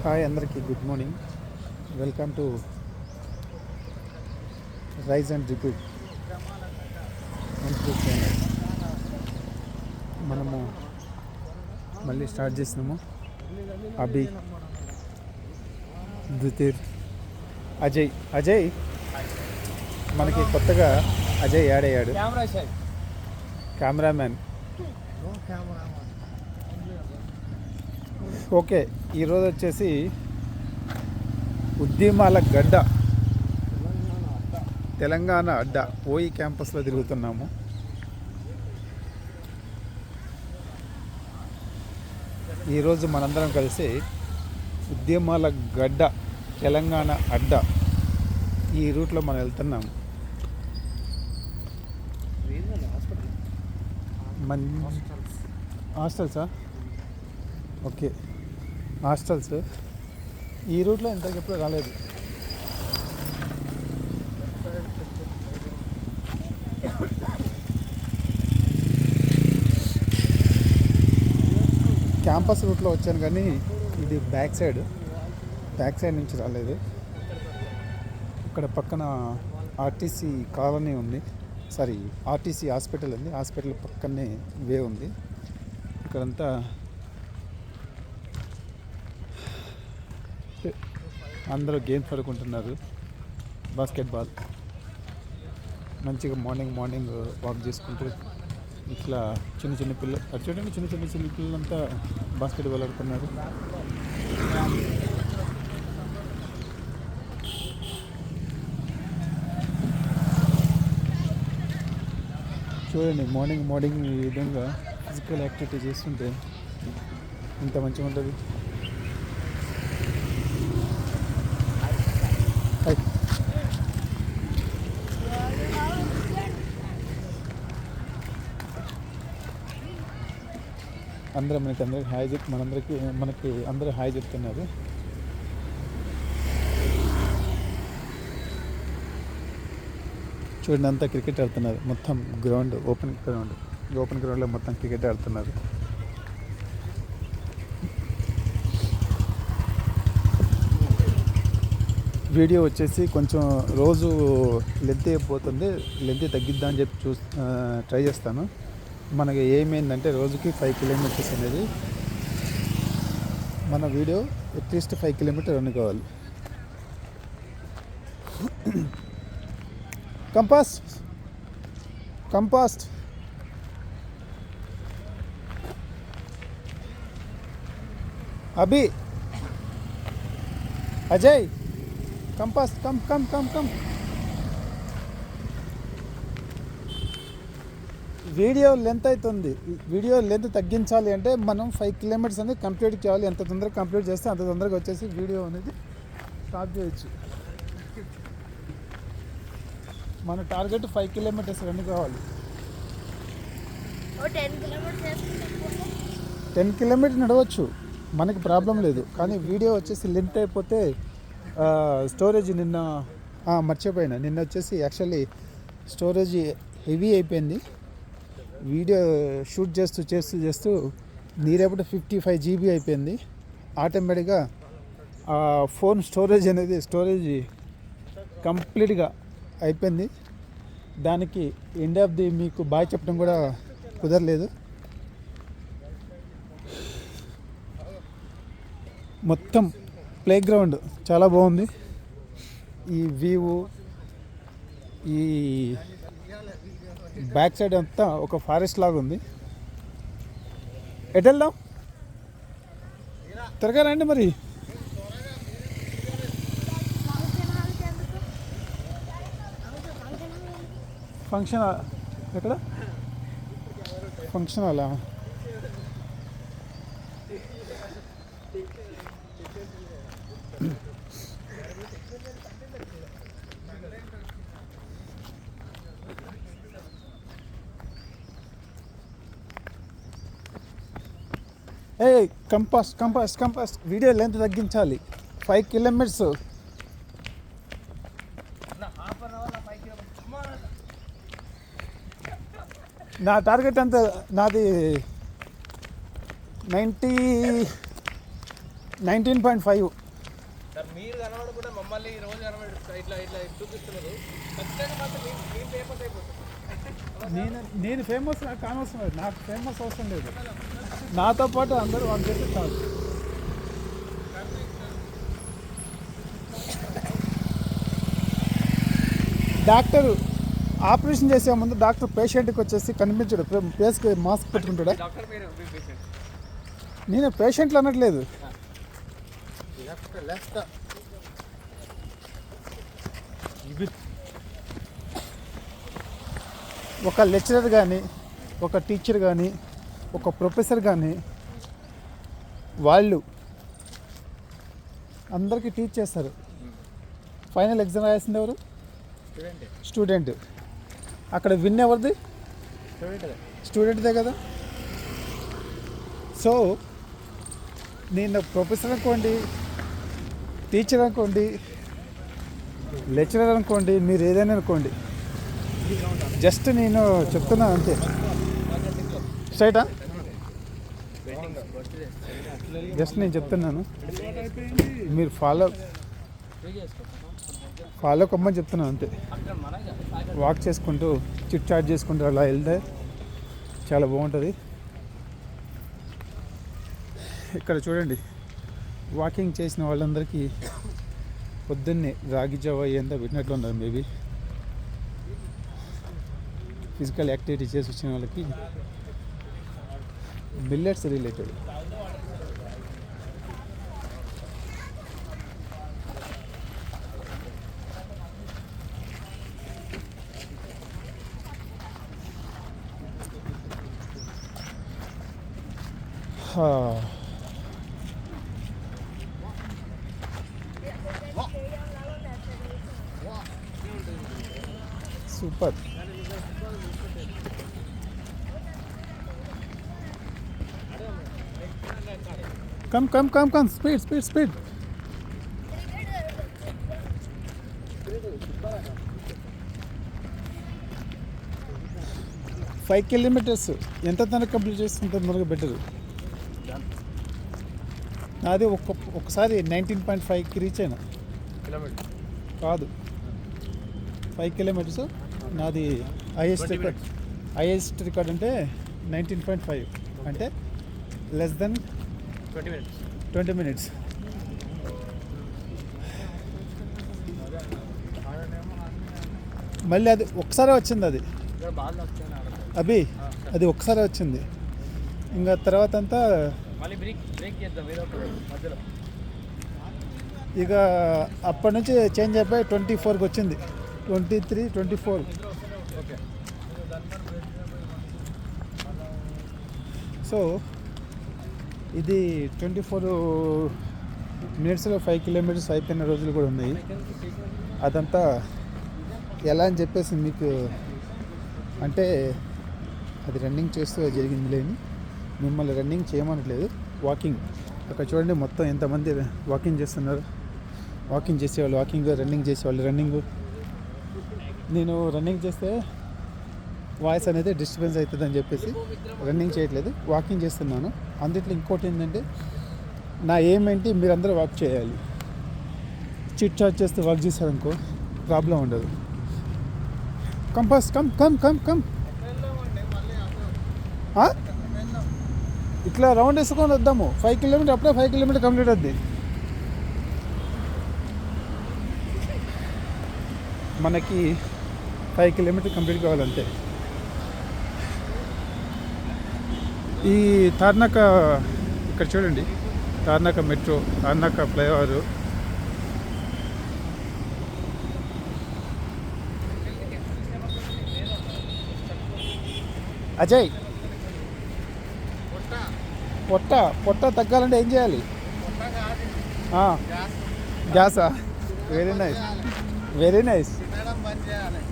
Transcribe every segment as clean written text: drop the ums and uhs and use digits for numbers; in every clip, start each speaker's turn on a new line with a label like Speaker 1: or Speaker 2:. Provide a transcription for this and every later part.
Speaker 1: Hi అందరికీ good morning. Welcome to Rise and Repeat YouTube channel. మనము మళ్ళీ start చేసినాము. అభి, ధృతిర్, అజయ్ మనకి కొత్తగా అజయ్ యాడ్ అయ్యాడు. కెమెరామ్యాన్. ఓకే, ఈరోజు వచ్చేసి ఉద్యమాల గడ్డ తెలంగాణ అడ్డ ఓయి క్యాంపస్లో తిరుగుతున్నాము. ఈరోజు మనందరం కలిసి ఉద్యమాల గడ్డ తెలంగాణ అడ్డ ఈ రూట్లో మనం వెళ్తున్నాము. హాస్టల్సా? ఓకే, హాస్టల్స్ ఈ రూట్లో ఇంతకు ఎప్పుడు రాలేదు. క్యాంపస్ రూట్లో వచ్చాను కానీ ఇది బ్యాక్ సైడ్ నుంచి రాలేదు. ఇక్కడ పక్కన ఆర్టీసీ కాలనీ ఉంది, సారీ ఆర్టీసీ హాస్పిటల్ ఉంది. హాస్పిటల్ పక్కనే వే ఉంది. ఇక్కడంతా అందరూ గేమ్స్ ఆడుకుంటున్నారు. బాస్కెట్బాల్ మంచిగా మార్నింగ్ వాక్ చేసుకుంటూ ఇట్లా చిన్న పిల్లలు అది చూడండి, చిన్న పిల్లలంతా బాస్కెట్బాల్ ఆడుతున్నారు. చూడండి మార్నింగ్ ఈ విధంగా ఫిజికల్ యాక్టివిటీ చేస్తుంటే ఇంత మంచిగా ఉంటుంది. అందరికి హాయ్ చెప్పి మనకి అందరూ హాయ్ చెప్తున్నారు. చూడండి, అంతా క్రికెట్ ఆడుతున్నారు. మొత్తం గ్రౌండ్ ఓపెన్ గ్రౌండ్లో మొత్తం క్రికెట్ ఆడుతున్నారు. వీడియో వచ్చేసి కొంచెం రోజు లెంత్ అయిపోతుంది. లెంత్ తగ్గిద్దాం అని చెప్పి ట్రై చేస్తాను. మనకి ఏమైందంటే రోజుకి 5 కిలోమీటర్స్ అనేది మన వీడియో అట్లీస్ట్ 5 కిలోమీటర్ రన్ కావాలి. కంపాస్ట్ అభి, అజయ్, కంపాస్ట్ కమ్. వీడియో లెంత్ అవుతుంది. వీడియో లెంత్ తగ్గించాలి అంటే మనం 5 కిలోమీటర్స్ అనేది కంప్లీట్ చేయాలి. ఎంత తొందరగా కంప్లీట్ చేస్తే అంత తొందరగా వచ్చేసి వీడియో అనేది స్టాప్ చేయొచ్చు. మన టార్గెట్ 5 కిలోమీటర్స్ రన్ కావాలి. 10 కిలోమీటర్ నడవచ్చు, మనకి ప్రాబ్లం లేదు. కానీ వీడియో వచ్చేసి లెంత్ అయిపోతే స్టోరేజ్ నిన్న వచ్చేసి యాక్చువల్లీ స్టోరేజ్ హెవీ అయిపోయింది. వీడియో షూట్ చేస్తూ నీరేపటి 55 GB అయిపోయింది. ఆటోమేటిక్గా ఫోన్ స్టోరేజ్ కంప్లీట్గా అయిపోయింది. దానికి ఎండ్ ఆఫ్ ది మీకు బాయ్ చెప్పడం కూడా కుదరలేదు. మొత్తం ప్లే గ్రౌండ్ చాలా బాగుంది. ఈ వ్యూ, ఈ బ్యాక్ సైడ్ అంతా ఒక ఫారెస్ట్ లాగా ఉంది. ఎటు వెళ్దాం? త్వరగా రండి. మరి ఫంక్షన్ ఎక్కడ? ఫంక్షన్ హాలా? కంపాస్ట్ వీడియో లెంత్ తగ్గించాలి. 5 కిలోమీటర్స్. నా టార్గెట్ అంతా నాది 90 19.5.
Speaker 2: సార్ మీరు కనబడకుండా మమ్మల్ని ఈ రోజు కనబడి ఇట్లా ఇట్లా చూపిస్తున్నారు. ఖచ్చితంగా మాత్రం మీ ఫేమస్ అయిపోతుంది.
Speaker 1: నేను ఫేమస్ కానవసరం లేదు, నాకు ఫేమస్ అవసరం లేదు. నాతో పాటు అందరూ వాళ్ళు చేస్తే చాలు. డాక్టర్ ఆపరేషన్ చేసే ముందు డాక్టర్ పేషెంట్కి వచ్చేసి కనిపించడు, ఫేస్కి మాస్క్ పెట్టుకుంటాడా?
Speaker 2: డాక్టర్ మీరు పేషెంట్.
Speaker 1: నేను పేషెంట్లు అనట్లేదు. ఒక లెక్చరర్ కానీ, ఒక టీచర్ కానీ, ఒక ప్రొఫెసర్ కానీ వాళ్ళు అందరికీ టీచ్ చేస్తారు. ఫైనల్ ఎగ్జామ్ రాయాల్సింది ఎవరు? స్టూడెంట్. అక్కడ విన్ ఎవరిది? స్టూడెంట్దే కదా. సో నేను ప్రొఫెసర్ అనుకోండి, టీచర్ అనుకోండి, లెక్చరర్ అనుకోండి, మీరు ఏదైనా అనుకోండి, జస్ట్ నేను చెప్తున్నాను అంతే. స్ట్రైటా? జస్ట్ నేను చెప్తున్నాను, మీరు ఫాలో కమ్మని చెప్తున్నాను అంతే. వాక్ చేసుకుంటూ చిట్ చాట్ చేసుకుంటూ అలా వెళ్తే చాలా బాగుంటుంది. ఇక్కడ చూడండి, వాకింగ్ చేసిన వాళ్ళందరికీ పొద్దున్నే రాగి జావ ఎంత పెట్టినట్లు ఉన్నారు. మేబీ ఫిజికల్ యాక్టివిటీ చేసి వచ్చిన వాళ్ళకి millets related. Super. Come speed. 5 kilometres ఎంత తనకు కంప్లీట్ చేస్తుంటే మనకు బెటర్. నాది ఒకసారి 19.5కి రీచ్ అయినా. కాదు, 5 కిలోమీటర్స్ నాది హైయెస్ట్ రికార్డ్ అంటే 19.5 అంటే లెస్ దెన్ 20 మినిట్స్. మళ్ళీ అది ఒకసారి వచ్చింది, అది ఒకసారి వచ్చింది. ఇంకా తర్వాత అంతా ఇక అప్పటి నుంచి చేంజ్ అయిపోయి 24కి వచ్చింది. 23, 24. సో ఇది 24 మినిట్స్లో 5 కిలోమీటర్స్ అయిపోయిన రోజులు కూడా ఉన్నాయి. అదంతా ఎలా అని చెప్పేసి మీకు అంటే అది రన్నింగ్ చేస్తూ జరిగింది లేని, మిమ్మల్ని రన్నింగ్ చేయమనట్లేదు, వాకింగ్. అక్కడ చూడండి మొత్తం ఎంతమంది వాకింగ్ చేస్తున్నారు. వాకింగ్ చేసేవాళ్ళు వాకింగ్, రన్నింగ్ చేసేవాళ్ళు రన్నింగ్. నేను రన్నింగ్ చేస్తే వాయిస్ అనేది డిస్టర్బెన్స్ అవుతుంది అని చెప్పేసి రన్నింగ్ చేయట్లేదు, వాకింగ్ చేస్తున్నాను. అందుట్లో ఇంకోటి ఏంటంటే నా ఏంటి, మీరందరూ వాక్ చేయాలి. చిట్ చాట్ చేస్తే వాక్ చేశారనుకో ప్రాబ్లం ఉండదు. కంపాస్ కమ్ ఇట్లా రౌండ్ వేసుకొని వద్దాము. 5 కిలోమీటర్ అప్పుడే 5 కిలోమీటర్ కంప్లీట్ అవుద్ది. మనకి 5 కిలోమీటర్ కంప్లీట్ కావాలంతే. ఈ తార్నాక ఇక్కడ చూడండి, తార్నాక మెట్రో, తార్నాక ఫ్లైఓవర్. అజయ్, పొట్ట తగ్గాలంటే ఏం చేయాలి? గ్యాసా? Very nice.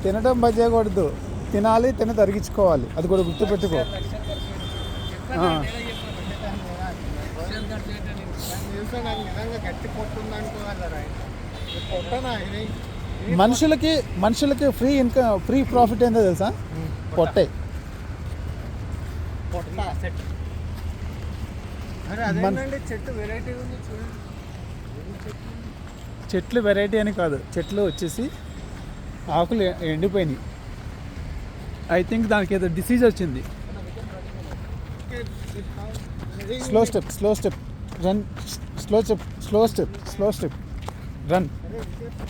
Speaker 1: తినడం బంద్ చేయకూడదు, తినాలి, తరిగించుకోవాలి. అది కూడా గుర్తుపెట్టుకో. మనుషులకి ఫ్రీ ఇన్కమ్, ఫ్రీ ప్రాఫిట్ ఏందో తెలుసా? పొట్టే.
Speaker 2: అదేంటండి చెట్టు వెరైటీ ఉంది చూడండి.
Speaker 1: చెట్లు వెరైటీ అని కాదు, చెట్లు వచ్చేసి ఆకులు ఎండిపోయినాయి. ఐ థింక్ దానికి ఏదో డిసీజ్ వచ్చింది. Slow step run, slow step run.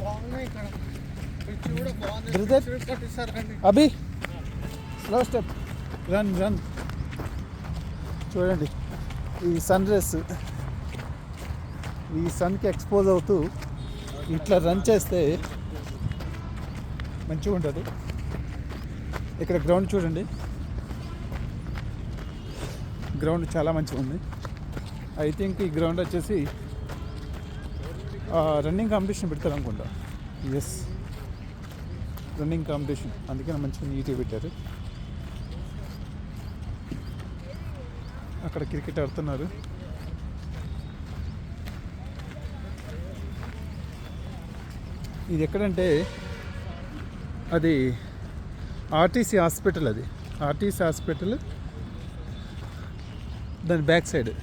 Speaker 2: బాగున్నాయి ఇక్కడ. చూడ బాగుంది.
Speaker 1: బ్రదర్
Speaker 2: కట్టిస్తారండి.
Speaker 1: అభి స్లో స్టెప్ రన్. చూడండి ఈ సన్ రేస్ ఈ సన్కి ఎక్స్పోజ్ అవుతూ ఇట్లా రన్ చేస్తే మంచిగా ఉంటుంది. ఇక్కడ గ్రౌండ్ చూడండి, గ్రౌండ్ చాలా మంచిగా ఉంది. ఐ థింక్ ఈ గ్రౌండ్ వచ్చేసి రన్నింగ్ కాంపిటీషన్ పెడతారు అనుకుంటా. ఎస్, రన్నింగ్ కాంపిటీషన్, అందుకని మంచిగా నీట్గా పెట్టారు. అక్కడ క్రికెట్ ఆడుతున్నారు. ఇది ఎక్కడంటే అది ఆర్టీసీ హాస్పిటల్, అది ఆర్టీసీ హాస్పిటల్ దాని బ్యాక్ సైడ్.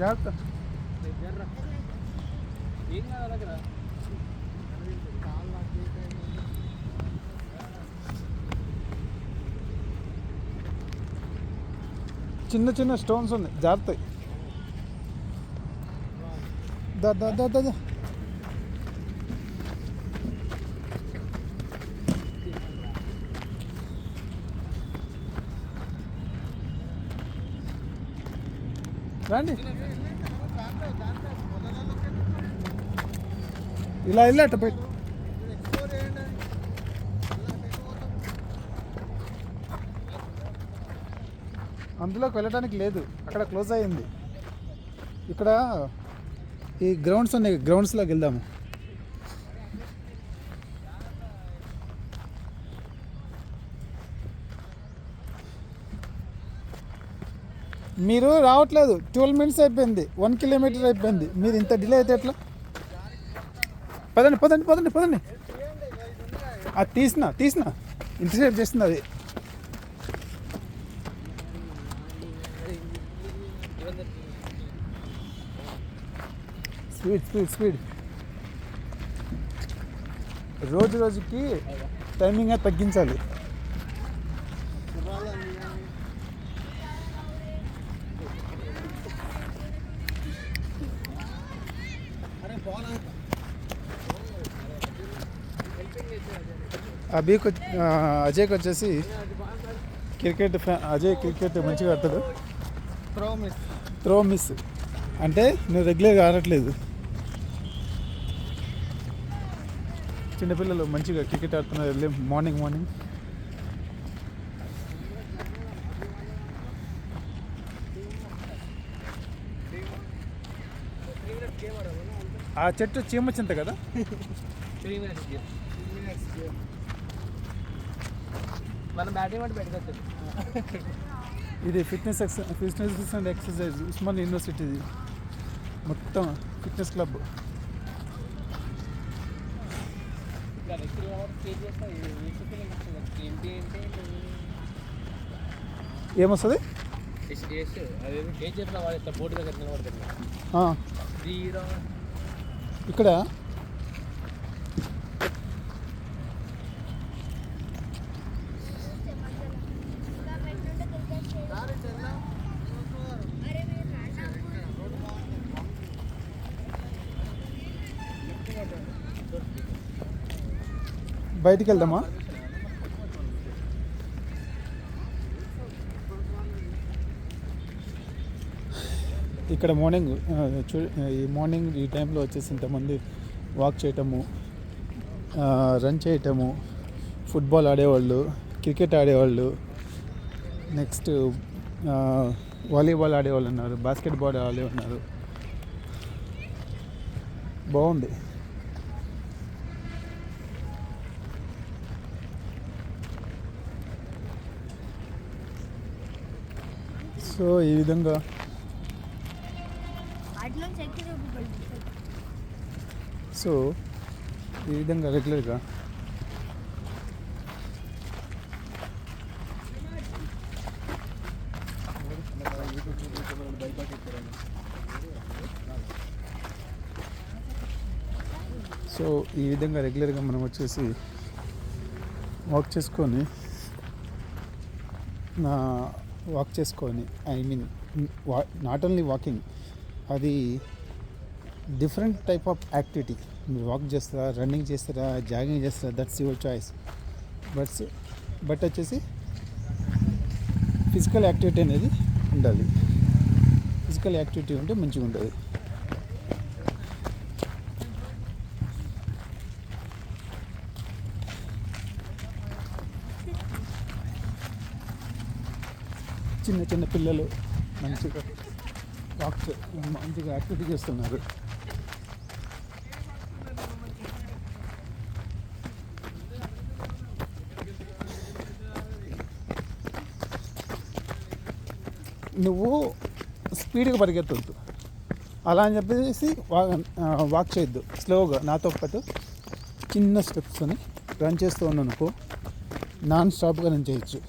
Speaker 1: జాగ్రత్త.
Speaker 2: ఏం కాదు దగ్గర.
Speaker 1: చిన్న స్టోన్స్ ఉన్నాయి, జాగ్రత్త. దా రండి. ఇలా అట్ట పోయి అందులోకి వెళ్ళడానికి లేదు, అక్కడ క్లోజ్ అయ్యింది. ఇక్కడ ఈ గ్రౌండ్స్ ఉన్నాయి, గ్రౌండ్స్లోకి వెళ్దాము. మీరు రావట్లేదు, 12 minutes అయిపోయింది, 1 kilometer అయిపోయింది. మీరు ఇంత డిలే అయితే ఎట్లా? పదండి. అది తీసిన ఇంతసేపు చేస్తుంది అది. స్పీడ్. రోజుకి టైమింగ్ తగ్గించాలి. అజయ్కి వచ్చేసి క్రికెట్ అజయ్ క్రికెట్ మంచిగా ఆడతాడు. త్రో మిస్ అంటే నువ్వు రెగ్యులర్గా ఆడట్లేదు. చిన్నపిల్లలు మంచిగా క్రికెట్ ఆడుతున్నారు మార్నింగ్. ఆ చెట్టు చీమచింత కదా.
Speaker 2: మనం బ్యాటింగ్ అంటే పెట్టుకోవచ్చు.
Speaker 1: ఇది ఫిట్నెస్ అండ్ ఎక్సర్సైజ్ ఉస్మాన్ యూనివర్సిటీది మొత్తం ఫిట్నెస్ క్లబ్. ఏమొస్తుంది ఇక్కడ? బయటికి వెళ్దామా? ఇక్కడ మార్నింగ్ ఈ టైంలో వచ్చేసి ఇంతమంది వాక్ చేయటము, రన్ చేయటము, ఫుట్బాల్ ఆడేవాళ్ళు, క్రికెట్ ఆడేవాళ్ళు, నెక్స్ట్ వాలీబాల్ ఆడేవాళ్ళు ఉన్నారు, బాస్కెట్బాల్ ఆడే ఉన్నారు. బాగుంది. సో ఈ విధంగా సో ఈ విధంగా రెగ్యులర్గా సో ఈ విధంగా రెగ్యులర్గా మనం వచ్చేసి వాక్ చేసుకొని I mean not only walking, అది డిఫరెంట్ టైప్ ఆఫ్ యాక్టివిటీ. మీరు వాక్ చేస్తారా, రన్నింగ్ చేస్తారా, జాగింగ్ చేస్తారా, దట్స్ యువర్ చాయిస్. బట్ వచ్చేసి ఫిజికల్ యాక్టివిటీ అనేది ఉండాలి. ఫిజికల్ యాక్టివిటీ ఉంటే మంచిగా ఉంటుంది. చిన్న చిన్న పిల్లలు మంచిగా మంచిగా యాక్టివిటీ చేస్తున్నారు. నువ్వు స్పీడ్గా పరిగెత్తొద్దు, అలా అని చెప్పేసి వాక్ చేయొద్దు. స్లోగా నాతో పాటు చిన్న స్టెప్స్ని రన్ చేస్తూ ఉన్నాను అనుకో, నాన్ స్టాప్గా రన్ చేయొచ్చు.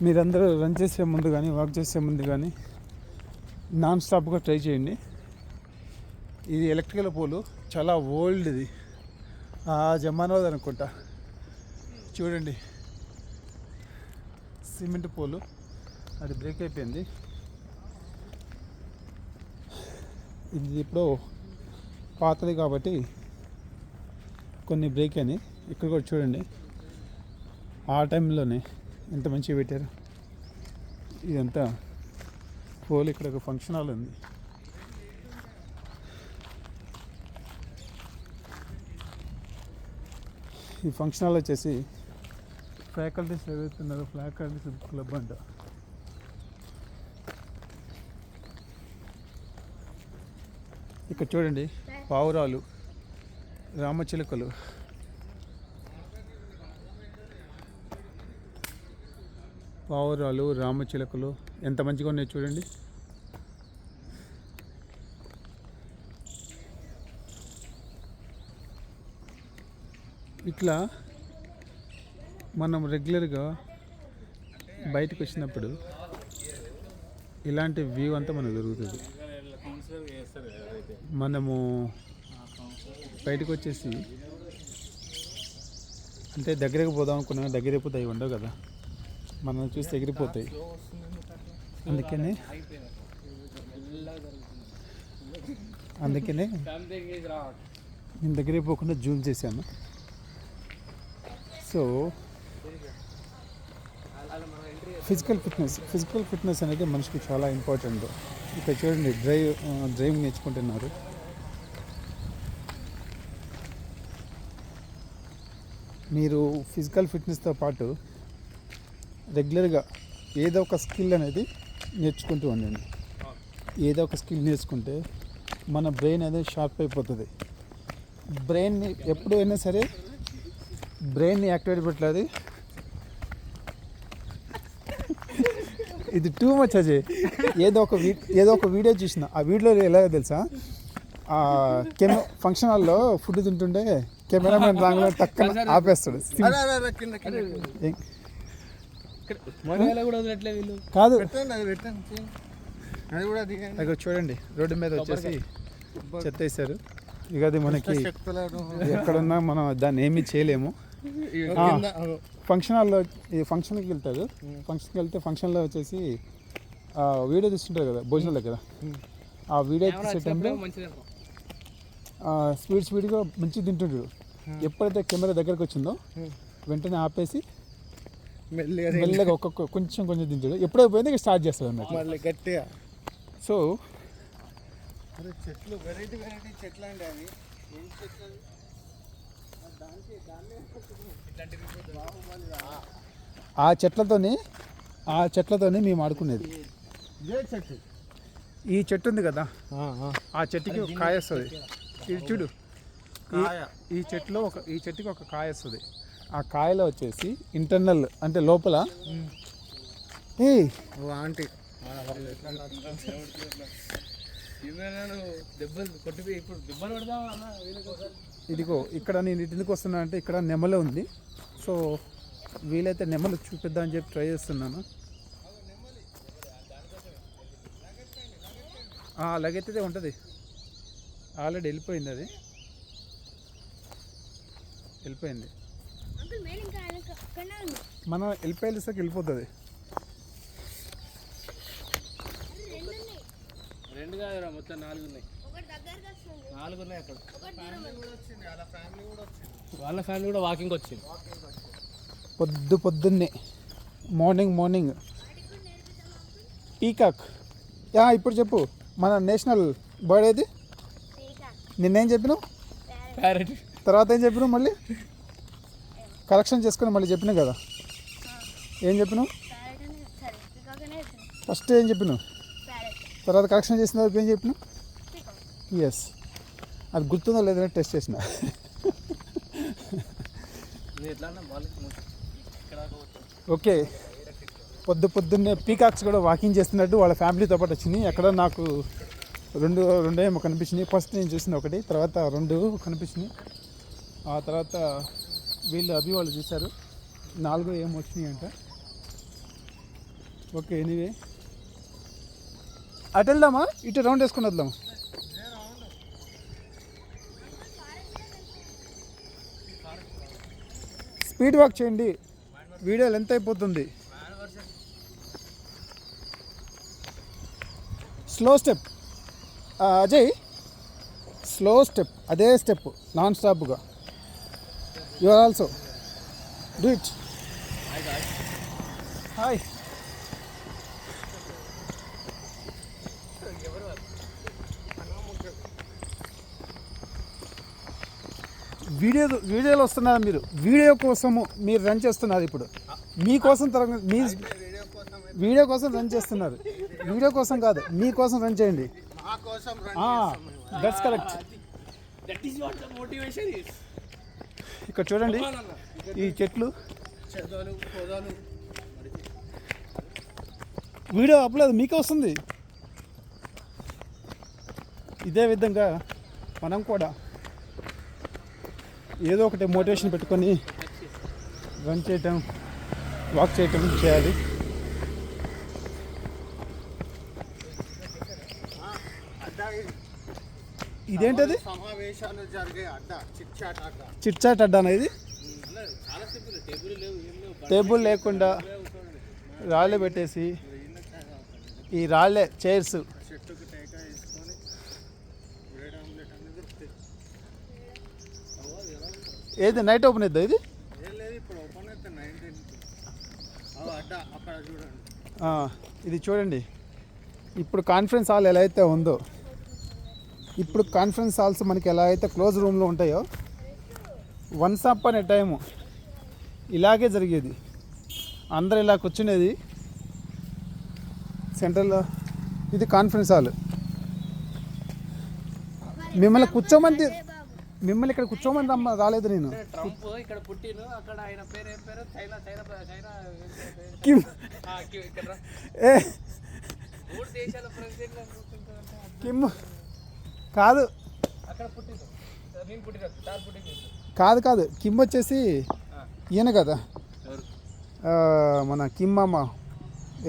Speaker 1: మీరందరూ రన్ చేసే ముందు కానీ వాక్ చేసే ముందు కానీ నాన్ స్టాప్గా ట్రై చేయండి. ఇది ఎలక్ట్రికల్ పోలు, చాలా ఓల్డ్. ఇది జమానాది అనుకుంటా. చూడండి, సిమెంట్ పోలు, అది బ్రేక్ అయిపోయింది. ఇది ఇప్పుడు పాతది కాబట్టి కొన్ని బ్రేక్ అయినాయి. ఇక్కడ కూడా చూడండి, ఆ టైంలోనే ఎంత మంచిగా పెట్టారు. ఇదంతా పోల్. ఇక్కడ ఒక ఫంక్షన్ హాల్ ఉంది. ఈ ఫంక్షన్ హాల్ వచ్చేసి ఫ్యాకల్టీస్ చదువుతున్నారు, ఫ్యాకల్టీస్ క్లబ్ అంట. ఇక్కడ చూడండి, పావురాలు, రామచిలుకలు, రామచిలుకలు ఎంత మంచిగా ఉన్నాయి చూడండి. ఇట్లా మనం రెగ్యులర్గా బయటకు వచ్చినప్పుడు ఇలాంటి వ్యూ అంతా మనకు దొరుకుతుంది. మనము బయటకు వచ్చేసి అంటే దగ్గరకు పోదాం అనుకున్నా, దగ్గర పోతే అవి ఉండవు కదా, మనం చూస్తే ఎగిరిపోతాయి. అందుకనే నేను దగ్గరికి పోకుండా జూమ్ చేశాను. సో ఫిజికల్ ఫిట్నెస్ అనేది మనిషికి చాలా ఇంపార్టెంట్. ఇక్కడ చూడండి, డ్రైవింగ్ నేర్చుకుంటున్నారు. మీరు ఫిజికల్ ఫిట్నెస్తో పాటు రెగ్యులర్గా ఏదో ఒక స్కిల్ అనేది నేర్చుకుంటూ ఉండండి. ఏదో ఒక స్కిల్ నేర్చుకుంటే మన బ్రెయిన్ అనేది షార్ప్ అయిపోతుంది. బ్రెయిన్ని ఎప్పుడైనా సరే బ్రెయిన్ని యాక్టివేట్ పెట్టలేదు. ఇది టూ మచ్ అజయ్. ఏదో ఒక వీడియో చూసిన, ఆ వీడియోలో ఎలాగో తెలుసా, ఫంక్షన్ హాల్లో ఫుడ్ తింటుంటే కెమెరామెన్ రాగానే టక్కన ఆపేస్తాడు. కాదు, అక్కడ చూడండి, రోడ్డు మీద వచ్చేసి చెత్త వేశారు. ఇక అది మనకి ఎక్కడున్నా మనం దాన్ని ఏమీ చేయలేము. ఫంక్షన్ హాల్లో ఫంక్షన్కి వెళ్తారు. ఫంక్షన్కి వెళ్తే ఫంక్షన్లో వచ్చేసి వీడియో తీస్తుంటారు కదా భోజనాల దగ్గర. ఆ వీడియో తీసే టైంలో స్పీడ్గా మంచిగా తింటుంటాడు. ఎప్పుడైతే కెమెరా దగ్గరకు వచ్చిందో వెంటనే ఆపేసి మెల్లగా కొంచెం తింటాడు. ఎప్పుడో పోయింది స్టార్ట్ చేస్తాడు అన్నట్టు గట్టిగా. సో చెట్లు వెరైటీ చెట్లు అండి. అవి ఆ చెట్లతోనే మేము ఆడుకునేది. ఈ చెట్టు ఉంది కదా, ఆ చెట్టుకి కాయ వస్తుంది. ఇది చూడు, ఈ చెట్టుకి ఒక కాయ వస్తుంది. ఆ కాయలో వచ్చేసి ఇంటర్నల్ అంటే లోపల
Speaker 2: ఆంటీ దెబ్బలు కొట్టిపోయి ఇప్పుడు దెబ్బలు పెడదామా అన్న
Speaker 1: ఇదిగో ఇక్కడ నేను ఎందుకు వస్తున్నా అంటే ఇక్కడ నెమలి ఉంది. సో వీలైతే నెమలు చూపిద్దామని చెప్పి ట్రై చేస్తున్నాను. లగెత్తితే ఉంటుంది. ఆల్రెడీ వెళ్ళిపోయింది, అది వెళ్ళిపోయింది. మనం వెళ్ళిపోయేసరికి వెళ్ళిపోతుంది.
Speaker 2: రెండు కాదురా మొత్తం 4 ఉన్నాయి. 4 ఉన్నాయి అక్కడ. వాళ్ళ ఫ్యామిలీ కూడా వాకింగ్ వచ్చింది.
Speaker 1: పొద్దున్నే మార్నింగ్ పీకాక్. ఇప్పుడు చెప్పు, మన నేషనల్ బర్డ్ ఏది? నిన్నేం చెప్పినావు?
Speaker 2: ప్యారెట్.
Speaker 1: తర్వాత ఏం చెప్పినావు? మళ్ళీ కరెక్షన్ చేసుకుని మళ్ళీ చెప్పినావు కదా. ఏం చెప్పినావు? ఫస్ట్ ఏం చెప్పినావు? తర్వాత కరెక్షన్ చేసిన తర్వాత ఏం చెప్పినావు? ఎస్, అది గుర్తుందో లేదని టెస్ట్ చేసిన. ఓకే, పొద్దున్నే పీకాక్స్ కూడా వాకింగ్ చేస్తున్నట్టు వాళ్ళ ఫ్యామిలీతో పాటు వచ్చినాయి. అక్కడ నాకు రెండేమో కనిపించినాయి. ఫస్ట్ నేను చూసిన ఒకటి, తర్వాత 2 కనిపించినాయి. ఆ తర్వాత వీళ్ళు వాళ్ళు చూశారు, 4 ఏమో వచ్చినాయి అంట. ఓకే, ఎనీవే అటు వెళ్దామా, ఇటు రౌండ్ వేసుకుని వద్దామా? స్పీడ్ వాక్ చేయండి, వీడియో లెంత్ అయిపోతుంది. Slow step Ajay, slow step, అదే స్టెప్ నాన్ స్టాప్గా. You are also do it. Hi. వీడియోలో వస్తున్నారు మీరు, వీడియో కోసము మీరు రన్ చేస్తున్నారు. ఇప్పుడు మీకోసం మీ వీడియో కోసం రన్ చేస్తున్నారు. వీడియో కోసం కాదు, మీకోసం రన్ చేయండి. That's correct. ఇక్కడ చూడండి ఈ చెట్లు. వీడియో అప్లోడ్ మీకే వస్తుంది. ఇదే విధంగా మనం కూడా ఏదో ఒకటి మోటివేషన్ పెట్టుకొని రన్ చేయటం, వాక్ చేయటం చేయాలి. ఇదేంటది?
Speaker 2: సమావేశాలు జరిగే అడ్డా,
Speaker 1: చిట్ చాట్ అడ్డానా ఇది? టేబుల్ లేకుండా రాళ్ళే పెట్టేసి, ఈ రాళ్ళే చైర్స్. ఏది నైట్ ఓపెన్ అవుతుందా ఇది? ఇది చూడండి, ఇప్పుడు కాన్ఫరెన్స్ హాల్ ఎలా అయితే ఉందో, ఇప్పుడు కాన్ఫరెన్స్ హాల్స్ మనకి ఎలా అయితే క్లోజ్ రూమ్లో ఉంటాయో, వన్స్ అప్ అనే టైము ఇలాగే జరిగేది. అందరు ఇలా కూర్చునేది సెంట్రల్లో. ఇది కాన్ఫరెన్స్ హాల్. మిమ్మల్ని ఇక్కడ కూర్చోమని రాలేదు నేను.
Speaker 2: ట్రంప్ ఇక్కడ పుట్టిను, అక్కడ ఆయన పేరు ఏం పేరు? China
Speaker 1: Kim.
Speaker 2: దేశాల ప్రెసిడెంట్
Speaker 1: కిమ్ కాదు,
Speaker 2: అక్కడ పుట్టిను. నేను పుట్టిన
Speaker 1: కాదు. కిమ్ వచ్చేసి ఈయన కదా, మన కిమ్ మామ.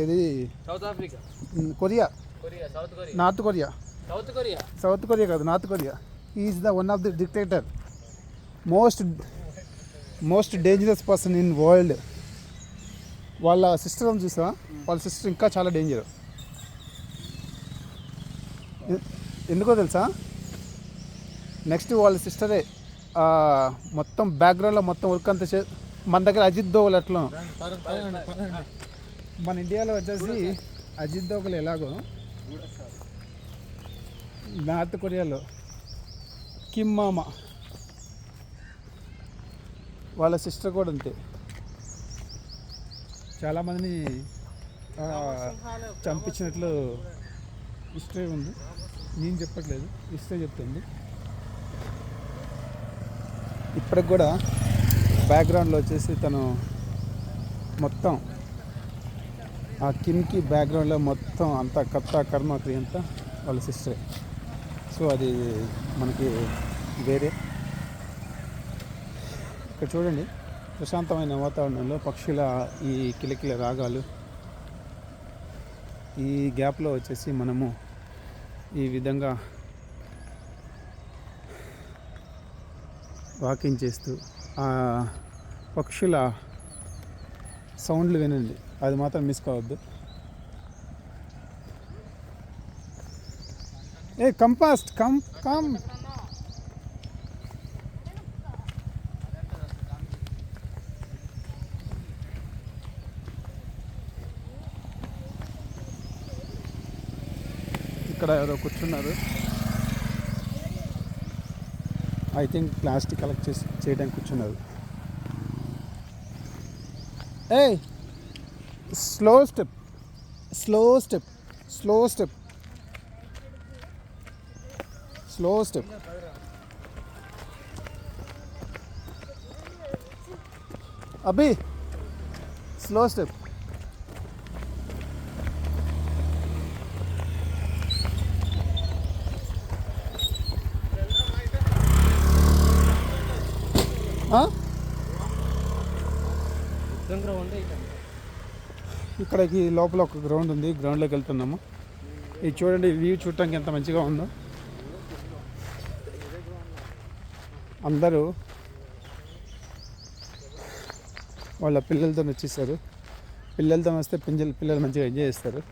Speaker 1: ఇది
Speaker 2: South Africa,
Speaker 1: Korea, North Korea. South Korea కాదు, North Korea. Is the one of the dictator, most dangerous person in world. వాళ్ళ సిస్టర్ అని చూసా, వాళ్ళ సిస్టర్ ఇంకా చాలా డేంజర్. ఎందుకో తెలుసా? నెక్స్ట్ వాళ్ళ సిస్టరే మొత్తం బ్యాక్గ్రౌండ్లో మొత్తం వర్క్ అంతా మన దగ్గర అజిత్ దోవల్ ఎట్లా, మన ఇండియాలో వచ్చేసి అజిత్ దోవల్ ఎలాగో, నార్త్ కొరియాలో కిమ్ మామ వాళ్ళ సిస్టర్ కూడా అంతే. చాలామందిని చంపించినట్లు హిస్టరీ ఉంది. నేను చెప్పట్లేదు, హిస్టరీ చెప్తుంది. ఇప్పటికి కూడా బ్యాక్గ్రౌండ్లో వచ్చేసి తను మొత్తం ఆ కిమ్కి బ్యాక్గ్రౌండ్లో మొత్తం అంతా కర్త కర్మ క్రియ అంతా వాళ్ళ సిస్టరే. సో అది మనకి వేరే. ఇక్కడ చూడండి, ప్రశాంతమైన వాతావరణంలో పక్షుల ఈ కిలకిల రాగాలు, ఈ గ్యాప్లో వచ్చేసి మనము ఈ విధంగా వాకింగ్ చేస్తూ ఆ పక్షుల సౌండ్లు వినండి, అది మాత్రం మిస్ కావద్దు. ఏ కంపాస్ట్ కమ్ కమ్. ఇక్కడ ఎవరో కూర్చున్నారు. ఐ థింక్ ప్లాస్టిక్ కలెక్ట్ చేయడానికి కూర్చున్నారు. ఏ slow step, slow step, slow step, slow step. అభి స్లో స్టెప్. ఇక్కడికి లోపల ఒక గ్రౌండ్ ఉంది, గ్రౌండ్లోకి వెళ్తున్నాము. ఇది చూడండి, వ్యూ చూడటానికి ఎంత మంచిగా ఉందో. అందరూ వాళ్ళ పిల్లలతో వచ్చేసారు. పిల్లలతో వస్తే పిల్లలు మంచిగా ఎంజాయ్ చేస్తారు.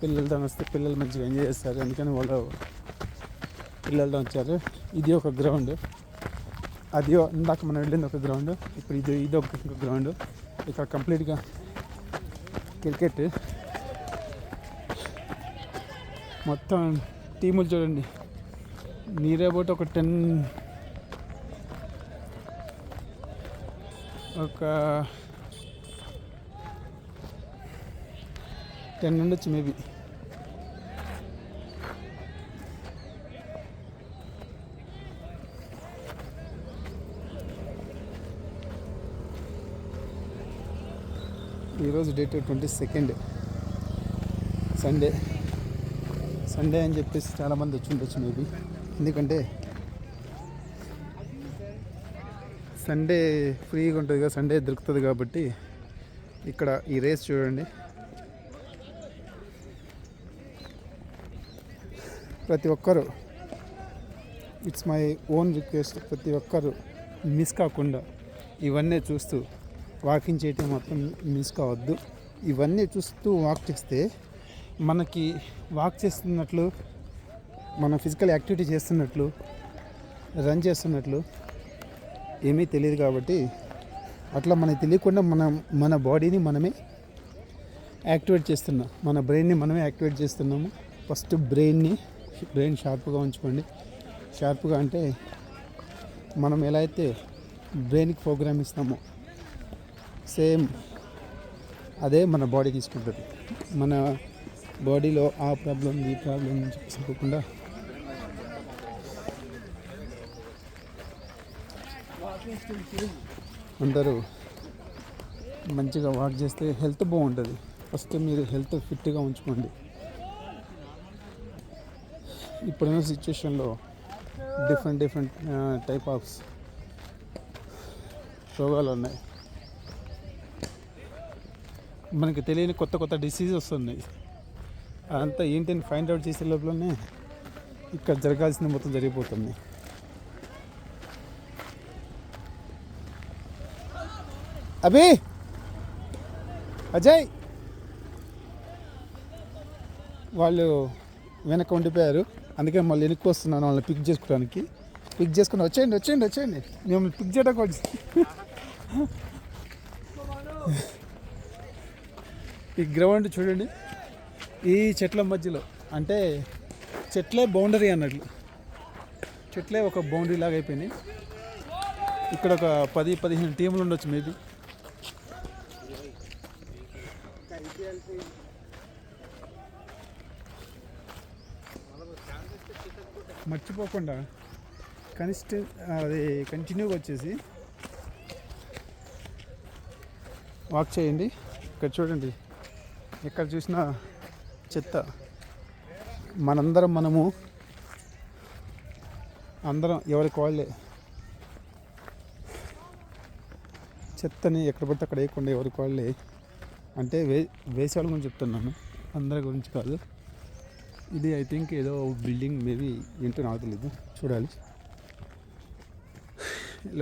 Speaker 1: పిల్లలతో వస్తే పిల్లలు మంచిగా ఎంజాయ్ చేస్తారు, అందుకని వాళ్ళు పిల్లలతో వచ్చారు. ఇది ఒక గ్రౌండ్, అది ఇందాక మనం వెళ్ళింది ఒక గ్రౌండ్, ఇప్పుడు ఇది ఒక గ్రౌండ్. ఇక్కడ కంప్లీట్గా క్రికెట్ మొత్తం టీములు చూడండి. నియర్ అబౌట్ ఒక 10 ఉండొచ్చు మేబీ. ఈరోజు డేట్ 22 సండే అని చెప్పేసి చాలామంది వచ్చి ఉండొచ్చు మేబీ. ఎందుకంటే సండే ఫ్రీగా ఉంటుంది కదా, సండే దొరుకుతుంది కాబట్టి. ఇక్కడ ఈ రేస్ చూడండి, ప్రతి ఒక్కరు, ఇట్స్ మై ఓన్ రిక్వెస్ట్, ప్రతి ఒక్కరు మిస్ కాకుండా ఇవన్నీ చూస్తూ వాకింగ్ చేయటం మాత్రం మిస్ కావద్దు. ఇవన్నీ చూస్తూ వాక్ చేస్తే మనకి వాక్ చేస్తున్నట్లు, మన ఫిజికల్ యాక్టివిటీ చేస్తున్నట్లు, రన్ చేస్తున్నట్లు ఏమీ తెలియదు. కాబట్టి అట్లా మనకి తెలియకుండా మన బాడీని మనమే యాక్టివేట్ చేస్తున్నాం, మన బ్రెయిన్ని మనమే యాక్టివేట్ చేస్తున్నాము. ఫస్ట్ బ్రెయిన్ షార్ప్గా ఉంచుకోండి. షార్ప్గా అంటే మనం ఎలా అయితే బ్రెయిన్కి ప్రోగ్రామ్ ఇస్తామో సేమ్ అదే మన బాడీ తీసుకుంటుంది. మన బాడీలో ఆ ప్రాబ్లం ఈ ప్రాబ్లం చెప్పకుండా అందరూ మంచిగా వాక్ చేస్తే హెల్త్ బాగుంటుంది. ఫస్ట్ మీరు హెల్త్ ఫిట్గా ఉంచుకోండి. ఇప్పుడున్న సిచ్యువేషన్లో డిఫరెంట్ టైప్ ఆఫ్ రోగాలు ఉన్నాయి. మనకి తెలియని కొత్త డిసీజ్ వస్తున్నాయి. అదంతా ఏంటని ఫైండ్ అవుట్ చేసే లోపలనే ఇక్కడ జరగాల్సింది మొత్తం జరిగిపోతుంది. అభి, అజయ్ వాళ్ళు వెనక ఉండిపోయారు, అందుకే మళ్ళీ వెనక్కి వస్తున్నాను వాళ్ళని పిక్ చేసుకుని వచ్చేయండి మిమ్మల్ని పిక్ చేయడానికి వచ్చి. ఈ గ్రౌండ్ చూడండి, ఈ చెట్ల మధ్యలో, అంటే చెట్లే బౌండరీ అన్నట్లు చెట్లే ఒక బౌండరీ లాగా అయిపోయినాయి. ఇక్కడ ఒక 10-15 టీములు ఉండొచ్చు మేబీ. మర్చిపోకుండా అది కంటిన్యూగా వచ్చేసి వాక్ చేయండి. ఇక్కడ చూడండి, ఎక్కడ చూసినా చెత్త. మనము అందరం ఎవరికి వాళ్ళే చెత్తని ఎక్కడ పడితే అక్కడ వేయకుండా ఎవరికి వాళ్ళే, అంటే వేసేవాళ్ళ గురించి చెప్తున్నాను, అందరి గురించి కాదు. ఇది ఐ థింక్ ఏదో బిల్డింగ్ మేబీ ఏంటో నాకు తెలీదు, చూడాలి.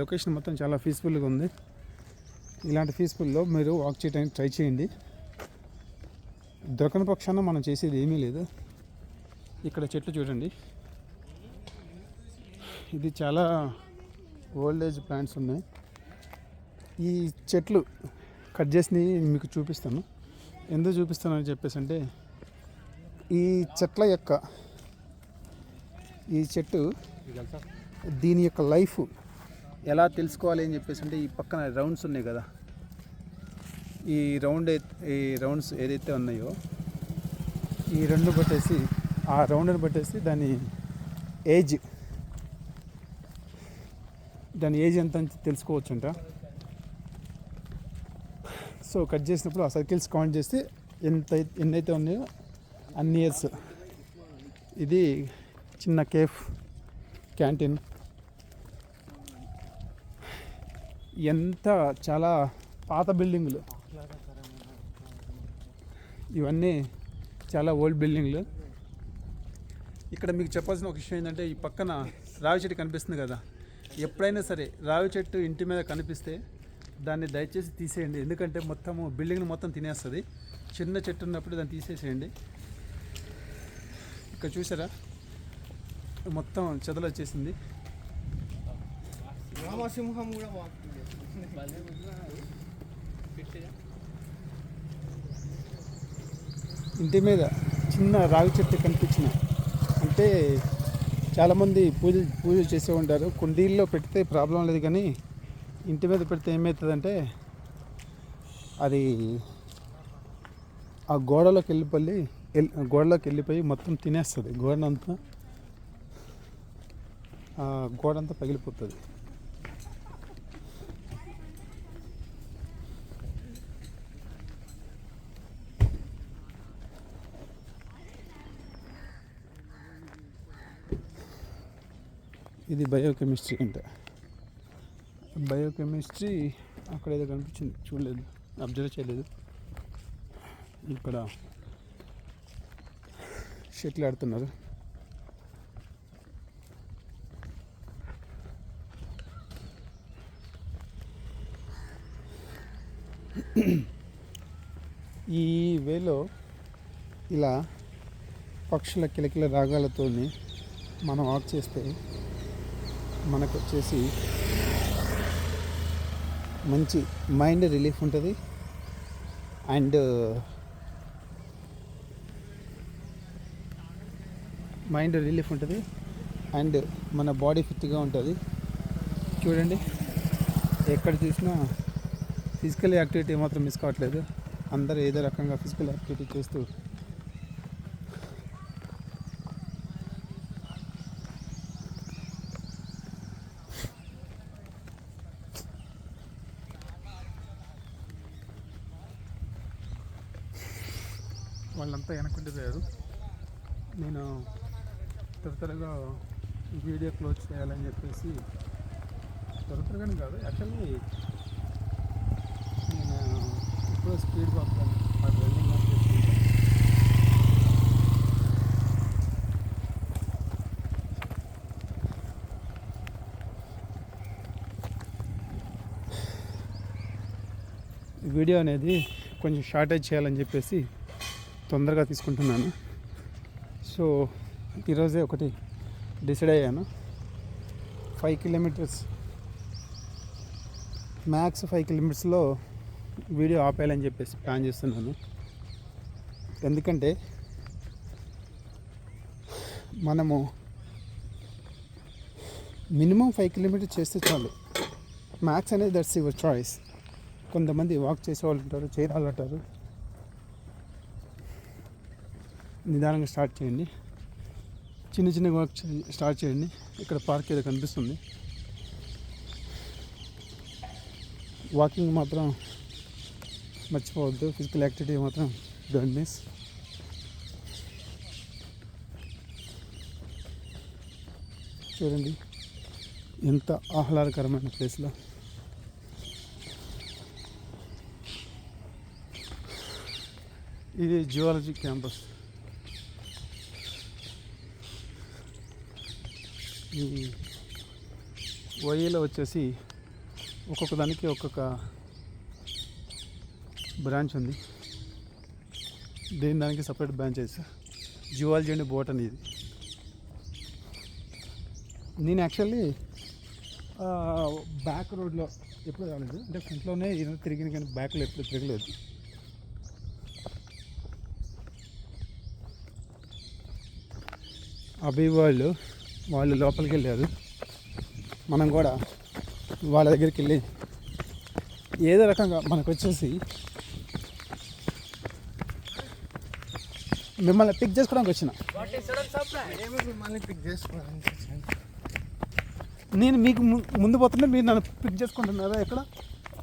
Speaker 1: లొకేషన్ మొత్తం చాలా పీస్ఫుల్గా ఉంది. ఇలాంటి పీస్ఫుల్లో మీరు వాక్ చేయడానికి ట్రై చేయండి. దొరకని పక్షాన మనం చేసేది ఏమీ లేదు. ఇక్కడ చెట్లు చూడండి, ఇది చాలా ఓల్డ్ ఏజ్ ప్లాంట్స్ ఉన్నాయి. ఈ చెట్లు కట్ చేసి మీకు చూపిస్తాను. ఎందుకు చూపిస్తానని చెప్పేసి అంటే, ఈ చెట్టు దీని యొక్క లైఫ్ ఎలా తెలుసుకోవాలి అని చెప్పేసి అంటే, ఈ పక్కన రౌండ్స్ ఉన్నాయి కదా, ఈ రౌండ్స్ ఏదైతే ఉన్నాయో ఈ రెండు పట్టేసి, ఆ రౌండ్ని పట్టేసి దాని ఏజ్ ఎంత అని తెలుసుకోవచ్చంట. సో కట్ చేసినప్పుడు ఆ సర్కిల్స్ కౌంట్ చేస్తే ఎన్నైతే ఉన్నాయో అన్ని ఇయర్స్. ఇది చిన్న కేఫ్, క్యాంటీన్. చాలా పాత బిల్డింగులు ఇవన్నీ, చాలా ఓల్డ్ బిల్డింగ్లు. ఇక్కడ మీకు చెప్పాల్సిన ఒక విషయం ఏంటంటే, ఈ పక్కన రావి చెట్టు కనిపిస్తుంది కదా, ఎప్పుడైనా సరే రావి చెట్టు ఇంటి మీద కనిపిస్తే దాన్ని దయచేసి తీసేయండి. ఎందుకంటే బిల్డింగ్ని మొత్తం తినేస్తుంది. చిన్న చెట్టు ఉన్నప్పుడు దాన్ని తీసేసేయండి. ఇక్కడ చూసారా, మొత్తం చెదలు వచ్చేసింది. ఇంటి మీద చిన్న రావి చెట్టు కనిపించిన అంటే చాలామంది పూజలు చేసే ఉంటారు. కుండీల్లో పెడితే ప్రాబ్లం లేదు, కానీ ఇంటి మీద పెడితే ఏమవుతుందంటే అది ఆ గోడలోకి వెళ్ళిపోయి మొత్తం తినేస్తుంది. గోడంతా పగిలిపోతుంది. ఇది బయోకెమిస్ట్రీ అంటే, బయోకెమిస్ట్రీ అక్కడ ఏదో కనిపించింది, చూడలేదు, అబ్జర్వ్ చేయలేదు. ఇక్కడ షటిల్ ఆడుతున్నారు. ఈ వేలో ఇలా పక్షుల కిలకిల రాగాలతో మనం వాక్ చేస్తే మనకు వచ్చేసి మంచి మైండ్ రిలీఫ్ ఉంటుంది. అండ్ మన బాడీ ఫిట్గా ఉంటుంది. చూడండి, ఎక్కడ చూసినా ఫిజికల్ యాక్టివిటీ మాత్రం మిస్ కావట్లేదు. అందరూ ఏదో రకంగా ఫిజికల్ యాక్టివిటీ చేస్తూ వాళ్ళంతా వెనక్కుండిపోయారు. నేను త్వరగా వీడియో క్లోజ్ చేయాలని చెప్పేసి, త్వరగానే కాదు యాక్చువల్లీ నేను ఇప్పుడు స్పీడ్ వాక్ రన్నింగ్ అని చెప్పి వీడియో అనేది కొంచెం షార్టేజ్ చేయాలని చెప్పేసి తొందరగా తీసుకుంటున్నాను. సో ఈరోజే ఒకటి డిసైడ్ అయ్యాను, 5 కిలోమీటర్స్ మ్యాక్స్ 5 కిలోమీటర్స్లో వీడియో ఆపేయాలని చెప్పేసి ప్లాన్ చేస్తున్నాను. ఎందుకంటే మినిమం 5 కిలోమీటర్స్ చేస్తే చాలు. మ్యాక్స్ అనేది దట్స్ యువర్ చాయిస్. కొంతమంది వాక్ చేసేవాళ్ళు ఉంటారు, చేయరాళ్ళు అంటారు. నిదానంగా స్టార్ట్ చేయండి, చిన్న చిన్న వాక్ స్టార్ట్ చేయండి. ఇక్కడ పార్క్ ఏదో కనిపిస్తుంది. వాకింగ్ మాత్రం మర్చిపోవద్దు, ఫిజికల్ యాక్టివిటీ మాత్రం డోంట్ మిస్. చూడండి ఎంత ఆహ్లాదకరమైన ప్లేస్లో. ఇది జియాలజీ క్యాంపస్. ఈ వైఏలో వచ్చేసి ఒక్కొక్క దానికి ఒక్కొక్క బ్రాంచ్ ఉంది. దానికి separate branches. Geology and botany. ఇది నేను యాక్చువల్లీ బ్యాక్ రోడ్లో ఎప్పుడు రాలేదు, అంటే ఫ్రంట్లోనే తిరిగిన, కానీ బ్యాక్లో ఎప్పుడు తిరగలేదు. అభి వాళ్ళు లోపలికి వెళ్ళారు. మనం కూడా వాళ్ళ దగ్గరికి వెళ్ళి ఏదో రకంగా మనకు వచ్చేసి మిమ్మల్ని పిక్ చేసుకోవడానికి వచ్చిన. నేను మీకు ముందు పోతుంటే మీరు నన్ను పిక్ చేసుకుంటున్నారా? ఎక్కడ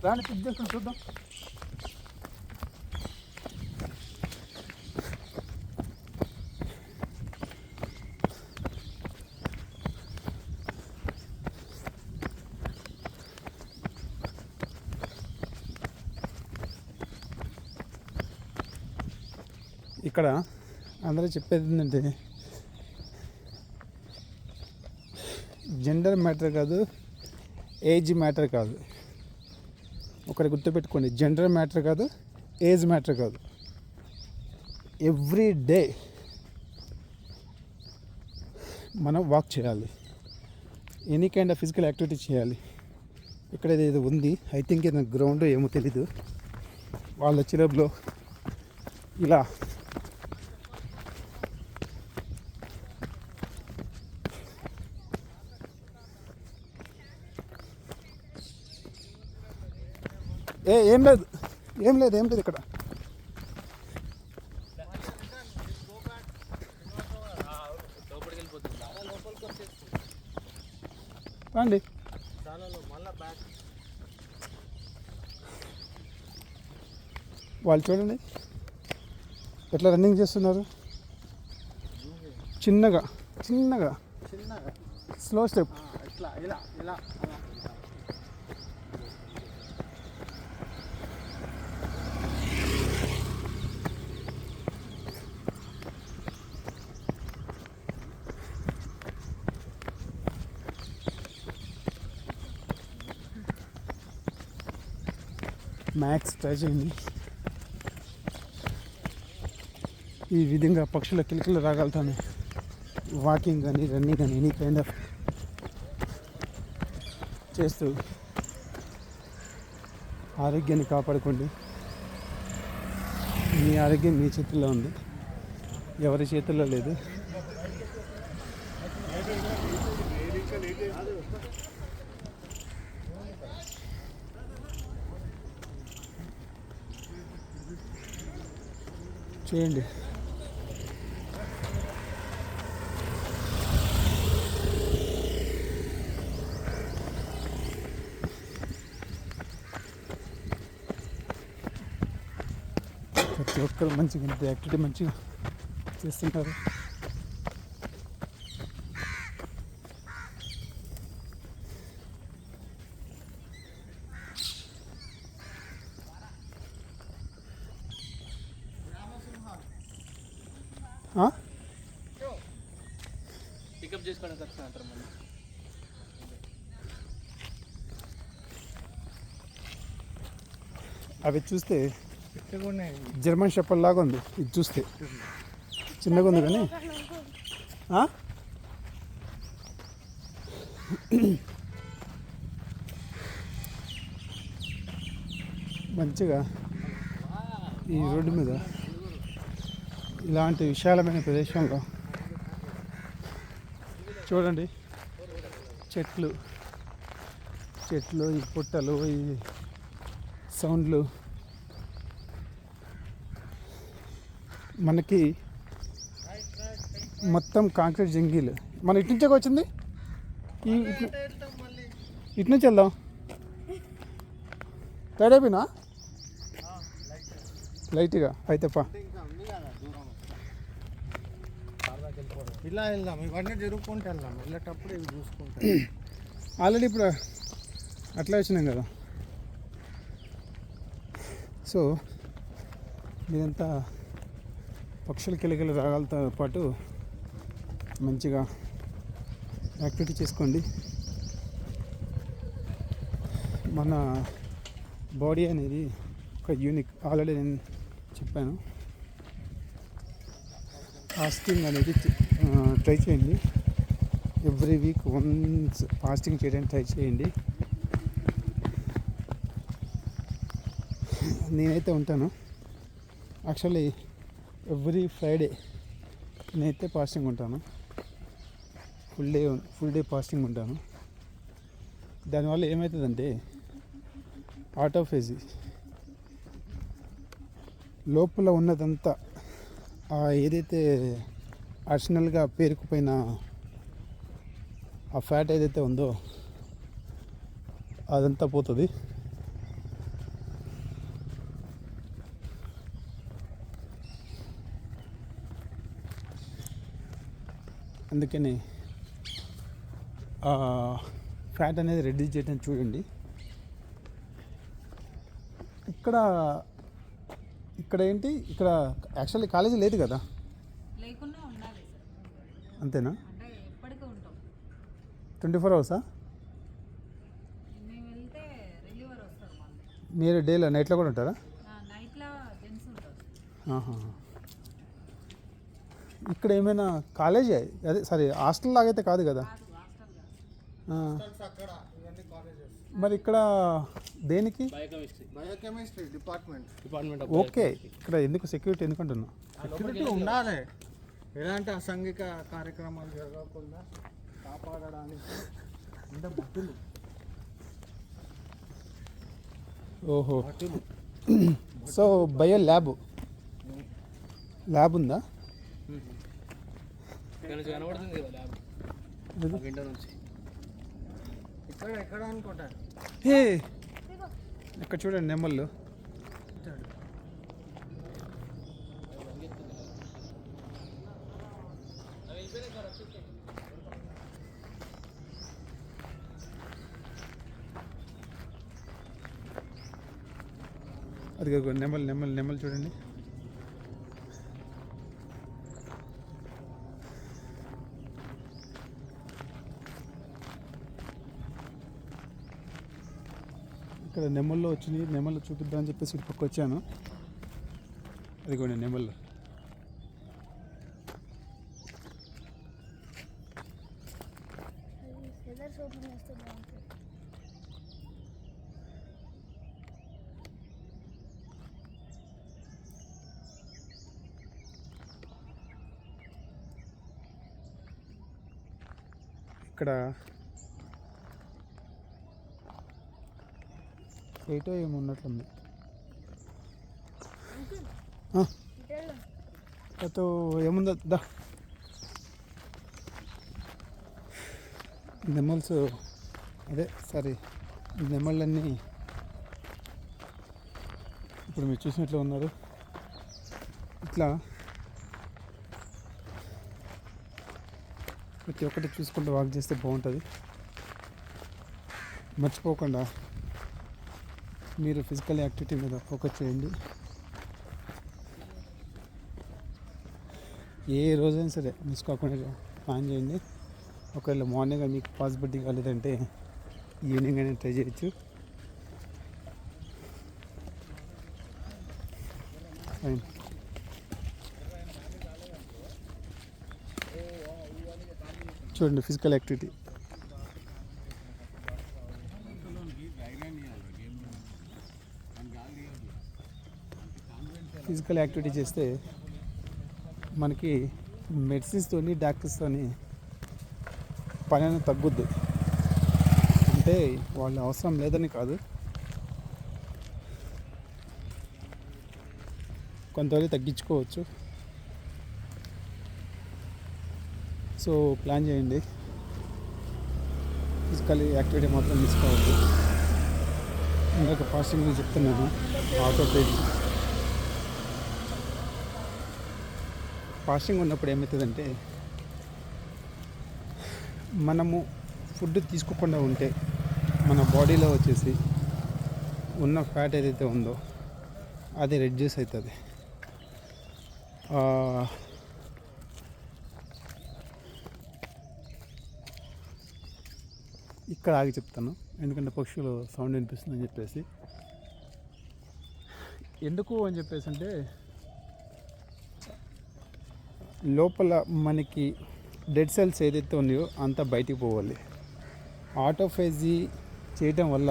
Speaker 1: రాని పిక్ చేసుకుని చూద్దాం. ఇక్కడ అందరూ చెప్పేది ఏంటంటే జెండర్ మ్యాటర్ కాదు, ఏజ్ మ్యాటర్ కాదు. ఒకటి గుర్తుపెట్టుకోండి, జెండర్ మ్యాటర్ కాదు, ఏజ్ మ్యాటర్ కాదు. ఎవ్రీ డే మనం వాక్ చేయాలి, any kind of physical activity చేయాలి. ఇక్కడ ఏదో ఉంది, ఐ థింక్ ఏదైనా గ్రౌండ్ ఏమో తెలీదు. వాళ్ళ చిరబ్లో ఇలా ఏం లేదు ఇక్కడ. రండి. వాళ్ళు చూడండి ఎట్లా రన్నింగ్ చేస్తున్నారు. చిన్నగా స్లో స్టెప్. మ్యాక్స్ ట్రై చేయండి. ఈ విధంగా పక్షుల కిలకిల రాగలుగుతాను. వాకింగ్ కానీ రన్నింగ్ కానీ ఎనీ కైండ్ ఆఫ్ చేస్తూ ఆరోగ్యాన్ని కాపాడుకోండి. మీ ఆరోగ్యం మీ చేతుల్లో ఉంది, ఎవరి చేతుల్లో లేదు. చేయండి. ప్రతి ఒక్కరు మంచిగా యాక్టివిటీ మంచిగా చేస్తుంటారు.
Speaker 2: పికప్ చేసుకోవడానికి వస్తున్నారు మళ్ళీ.
Speaker 1: అవి చూస్తే జర్మన్ షెపర్డ్ లాగా ఉంది. ఇది చూస్తే చిన్నగా ఉంది కానీ మంచిగా ఈ రోడ్డు మీద ఇలాంటి విశాలమైన ప్రదేశంలో చూడండి చెట్లు చెట్లు, ఈ పుట్టలు, ఈ సౌండ్లు మనకి మొత్తం కాంక్రీట్ జంగీలు. మన ఇటు నుంచే వచ్చింది, ఈ ఇటు నుంచి వెళ్దాం. టైడ్ అయిపోయినా లైట్గా అయితే పా.
Speaker 3: ఇలా వెళ్దాం, ఇవన్నీ తిరుగుకుంటూ వెళ్దాం. వెళ్ళేటప్పుడు ఇవి చూసుకుంటాం.
Speaker 1: ఆల్రెడీ ఇప్పుడు అట్లా వచ్చినాం కదా. సో ఇదంతా పక్షుల కిలకిల రాగాలతో పాటు మంచిగా యాక్టివిటీ చేసుకోండి. మన బాడీ అనేది ఒక యూనిక్, ఆల్రెడీ నేను చెప్పాను. ఫాస్టింగ్ అనేది ట్రై చేయండి. ఎవ్రీ వీక్ వన్స్ ఫాస్టింగ్ చేయడానికి ట్రై చేయండి. నేనైతే ఉంటాను. యాక్చువల్లీ ఎవ్రీ ఫ్రైడే నేనైతే ఫాస్టింగ్ ఉంటాను. ఫుల్ డే ఫాస్టింగ్ ఉంటాను. దానివల్ల ఏమవుతుందంటే ఆటోఫేజీ లోపల ఉన్నదంతా ఏదైతే అడిషనల్గా పేరుకుపోయిన ఆ ఫ్యాట్ ఏదైతే ఉందో అదంతా పోతుంది. అందుకని ఫ్యాట్ అనేది రెడ్యూస్ చేయడం చూడండి. ఇక్కడ ఏంటి, ఇక్కడ యాక్చువల్లీ కాలేజీ లేదు కదా,
Speaker 4: లేకున్నా ఉండాలి సార్.
Speaker 1: అంతేనా?
Speaker 4: అంటే ఎప్పటికీ ఉంటాం.
Speaker 1: 24 hours?
Speaker 4: మేము వెళ్తే రెగ్యులర్ వస్తారు వాళ్ళు.
Speaker 1: మీరు డేలో నైట్లో కూడా ఉంటారా?
Speaker 4: నైట్లో జెంట్స్ ఉంటారు.
Speaker 1: ఆహా. ఇక్కడ ఏమైనా కాలేజీ, అదే సారీ హాస్టల్ లాగైతే కాదు కదా?
Speaker 3: అక్కడ ఇవన్నీ కాలేజెస్.
Speaker 1: మరి ఇక్కడ దేనికి?
Speaker 3: Biochemistry department.
Speaker 1: ఓకే, ఇక్కడ ఎందుకు సెక్యూరిటీ ఎందుకంటున్నా?
Speaker 3: సెక్యూరిటీ ఉండాలి. ఎలాంటి అసాంఘిక కార్యక్రమాలు జరగకుండా కాపాడడానికి అంటే భటులు.
Speaker 1: ఓహో. సో బయో ల్యాబ్ ఉందా?
Speaker 2: కనబడుతుంది కదా ల్యాబ్ విండో నుంచి.
Speaker 3: ఎక్కడ అనుకుంటా.
Speaker 1: ఇక్కడ చూడండి నెమ్మళ్ళు. అది నెమ్మలు చూడండి. ఇక్కడ నెమ్మల్లో వచ్చినాయి. నెమ్మలు చూపిద్దామని చెప్పేసి ఇటు పక్క వచ్చాను. అది కూడా నెమ్మలు. ఇక్కడ ఏటో ఏమున్నట్లుంది. అతో ఏముందో దా. నెమ్మల్స్ అదే సారీ నెమ్మళ్ళన్నీ ఇప్పుడు మీరు చూసినట్లు ఉన్నారు. ఇట్లా ప్రతి ఒక్కటి చూసుకుంటూ వాక్ చేస్తే బాగుంటుంది. మర్చిపోకుండా మీరు ఫిజికల్ యాక్టివిటీ మీద ఫోకస్ చేయండి. ఏ రోజైనా సరే మిస్ కాకుండా ప్లాన్ చేయండి. ఒకవేళ మార్నింగ్ మీకు పాసిబిలిటీ కాలేదంటే ఈవినింగ్ అయినా ట్రై చేయొచ్చు. ఫైన్. చూడండి ఫిజికల్ యాక్టివిటీ. ఫిజికల్ యాక్టివిటీ చేస్తే మనకి మెడిసిన్స్తోని డాక్టర్స్తోని పని అనేది తగ్గుద్ది. అంటే వాళ్ళు అవసరం లేదని కాదు, కొంతవరకు తగ్గించుకోవచ్చు. సో ప్లాన్ చేయండి, ఫిజికల్ యాక్టివిటీ మాత్రం మిస్ కావద్దు. ఇందాక ఫాస్టింగ్ చెప్తున్నాను, ఆటోపేజ్ ఫాస్టింగ్ ఉన్నప్పుడు ఏమవుతుందంటే మనము ఫుడ్ తీసుకోకుండా ఉంటే మన బాడీలో వచ్చేసి ఉన్న ఫ్యాట్ ఏదైతే ఉందో అది రెడ్యూస్ అవుతుంది. ఇక్కడ ఆగి చెప్తాను, ఎందుకంటే పక్షులు సౌండ్ వినిపిస్తుందని చెప్పేసి. ఎందుకు అని చెప్పేసి అంటే లోపల మనకి డెడ్ సెల్స్ ఏదైతే ఉన్నాయో అంతా బయటికి పోవాలి. ఆటోఫేజీ చేయటం వల్ల,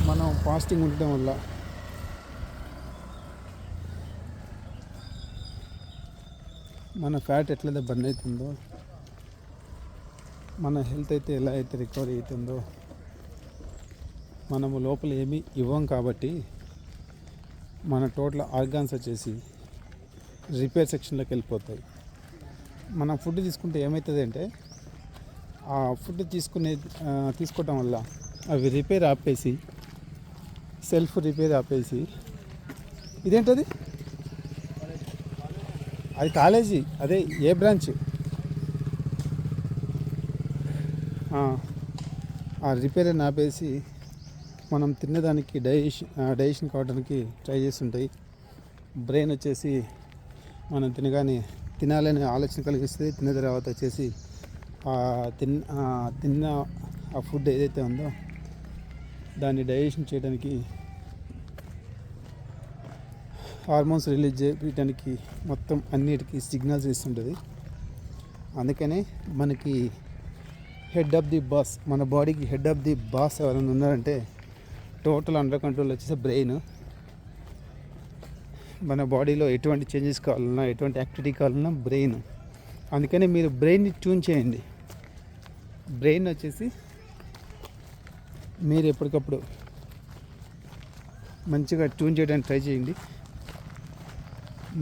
Speaker 1: మనం ఫాస్టింగ్ ఉండటం వల్ల మన ఫ్యాట్ ఎట్లయితే బర్న్ అవుతుందో, మన హెల్త్ అయితే ఎలా అయితే రికవరీ అవుతుందో, మనము లోపల ఏమీ ఇవ్వం కాబట్టి మన టోటల్ ఆర్గాన్స్ వచ్చేసి రిపేర్ సెక్షన్లోకి వెళ్ళిపోతాయి. మనం ఫుడ్ తీసుకుంటే ఏమవుతుంది అంటే ఆ ఫుడ్ తీసుకోవటం వల్ల అవి రిపేర్ ఆపేసి, సెల్ఫ్ రిపేర్ ఆపేసి, ఇదేంటది, అది కాలేజీ, అదే ఏ బ్రాంచ్, ఆ రిపేర్ అని ఆపేసి మనం తినేదానికి డైజెషన్ కావడానికి ట్రై చేస్తుంటాయి. బ్రెయిన్ వచ్చేసి మనం తినాలనే ఆలోచన కలిగిస్తుంది. తిన్న తర్వాత వచ్చేసి తిన్న ఆ ఫుడ్ ఏదైతే ఉందో దాన్ని డైజెషన్ చేయడానికి, హార్మోన్స్ రిలీజ్ చేయడానికి మొత్తం అన్నిటికీ సిగ్నల్స్ ఇస్తుంటుంది. అందుకనే మనకి హెడ్ ఆఫ్ ది బాస్, మన బాడీకి హెడ్ ఆఫ్ ది బాస్ ఎవరైనా ఉన్నారంటే టోటల్ అండర్ కంట్రోల్ వచ్చేసి బ్రెయిన్. మన బాడీలో ఎటువంటి చేంజెస్ కావాలన్నా, ఎటువంటి యాక్టివిటీ కావాలన్నా బ్రెయిన్. అందుకని మీరు బ్రెయిన్ని ట్యూన్ చేయండి. బ్రెయిన్ వచ్చేసి మీరు ఎప్పటికప్పుడు మంచిగా ట్యూన్ చేయడానికి ట్రై చేయండి.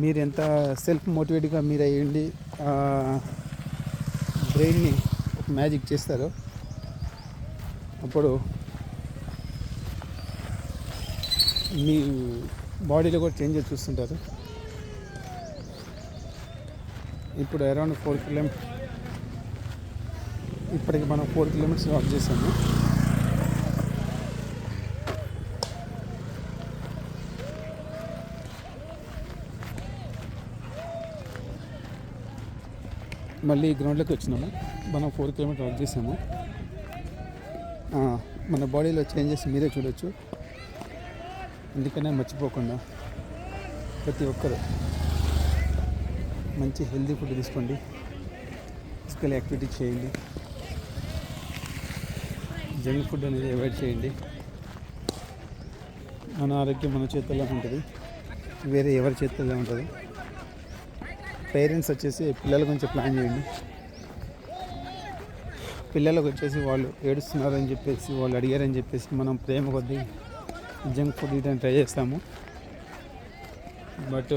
Speaker 1: మీరు ఎంత సెల్ఫ్ మోటివేట్గా మీరు అయ్యండి బ్రెయిన్ని ఒక మ్యాజిక్ చేస్తారో అప్పుడు మీ బాడీలో కూడా చేంజెస్ చూస్తుంటారు. ఇప్పుడు అరౌండ్ 4 కిలోమీటర్స్, ఇప్పటికి మనం 4 కిలోమీటర్స్ వాక్ చేసాము. మళ్ళీ గ్రౌండ్లోకి వచ్చినాము. మనం 4 కిలోమీటర్స్ వాక్ చేసాము. మన బాడీలో చేంజెస్ మీరే చూడొచ్చు. అందుకనే మర్చిపోకుండా ప్రతి ఒక్కరు మంచి హెల్తీ ఫుడ్ తీసుకోండి, ఫిజికల్ యాక్టివిటీ చేయండి, జంక్ ఫుడ్ అనేది అవాయిడ్ చేయండి. మన ఆరోగ్యం మన చేతుల్లో ఉంటుంది, వేరే ఎవరి చేతుల్లో ఉంటుంది. పేరెంట్స్ వచ్చేసి పిల్లల గురించి ప్లాన్ చేయండి. పిల్లలకు వచ్చేసి వాళ్ళు ఏడుస్తున్నారని చెప్పేసి, వాళ్ళు అడిగారని చెప్పేసి మనం ప్రేమ కొద్దీ జంక్ ఫుడ్ ఇవ్వడానికి ట్రై చేస్తాము. బట్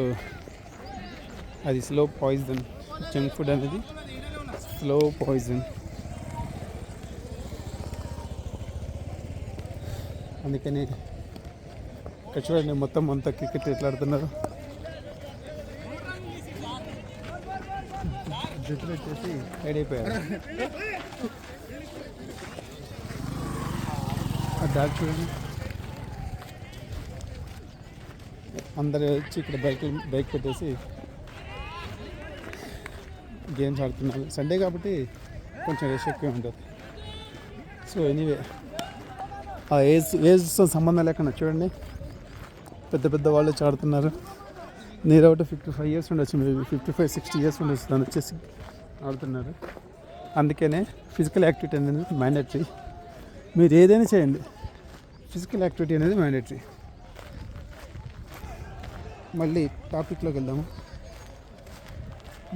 Speaker 1: అది స్లో పాయిజన్. జంక్ ఫుడ్ అనేది స్లో పాయిజన్. అందుకని ఇక్కడ చూడండి, మొత్తం అంతా క్రికెట్ ఎట్లా ఆడుతున్నారు. జట్టులు వచ్చేసి రెడీ అయిపోయారు. ఆ డాక్ చూడండి, అందరు వచ్చి ఇక్కడ బైక్ పెట్టేసి గేమ్స్ ఆడుతున్నారు. సండే కాబట్టి కొంచెం రష్ ఎక్కువ ఉంటుంది. సో ఎనీవే, ఆ ఏజ్తో సంబంధం లేకుండా చూడండి, పెద్ద పెద్ద వాళ్ళు వచ్చి ఆడుతున్నారు. నియర్ అవుట్ 55 years ఉండొచ్చు, మేబీ 55-60 years ఉండొచ్చు. దాన్ని వచ్చేసి ఆడుతున్నారు. అందుకనే ఫిజికల్ యాక్టివిటీ అనేది మ్యాండేటరీ. మీరు ఏదైనా చేయండి, ఫిజికల్ యాక్టివిటీ అనేది మ్యాండేటరీ. మళ్ళీ టాపిక్లోకి వెళ్దాము.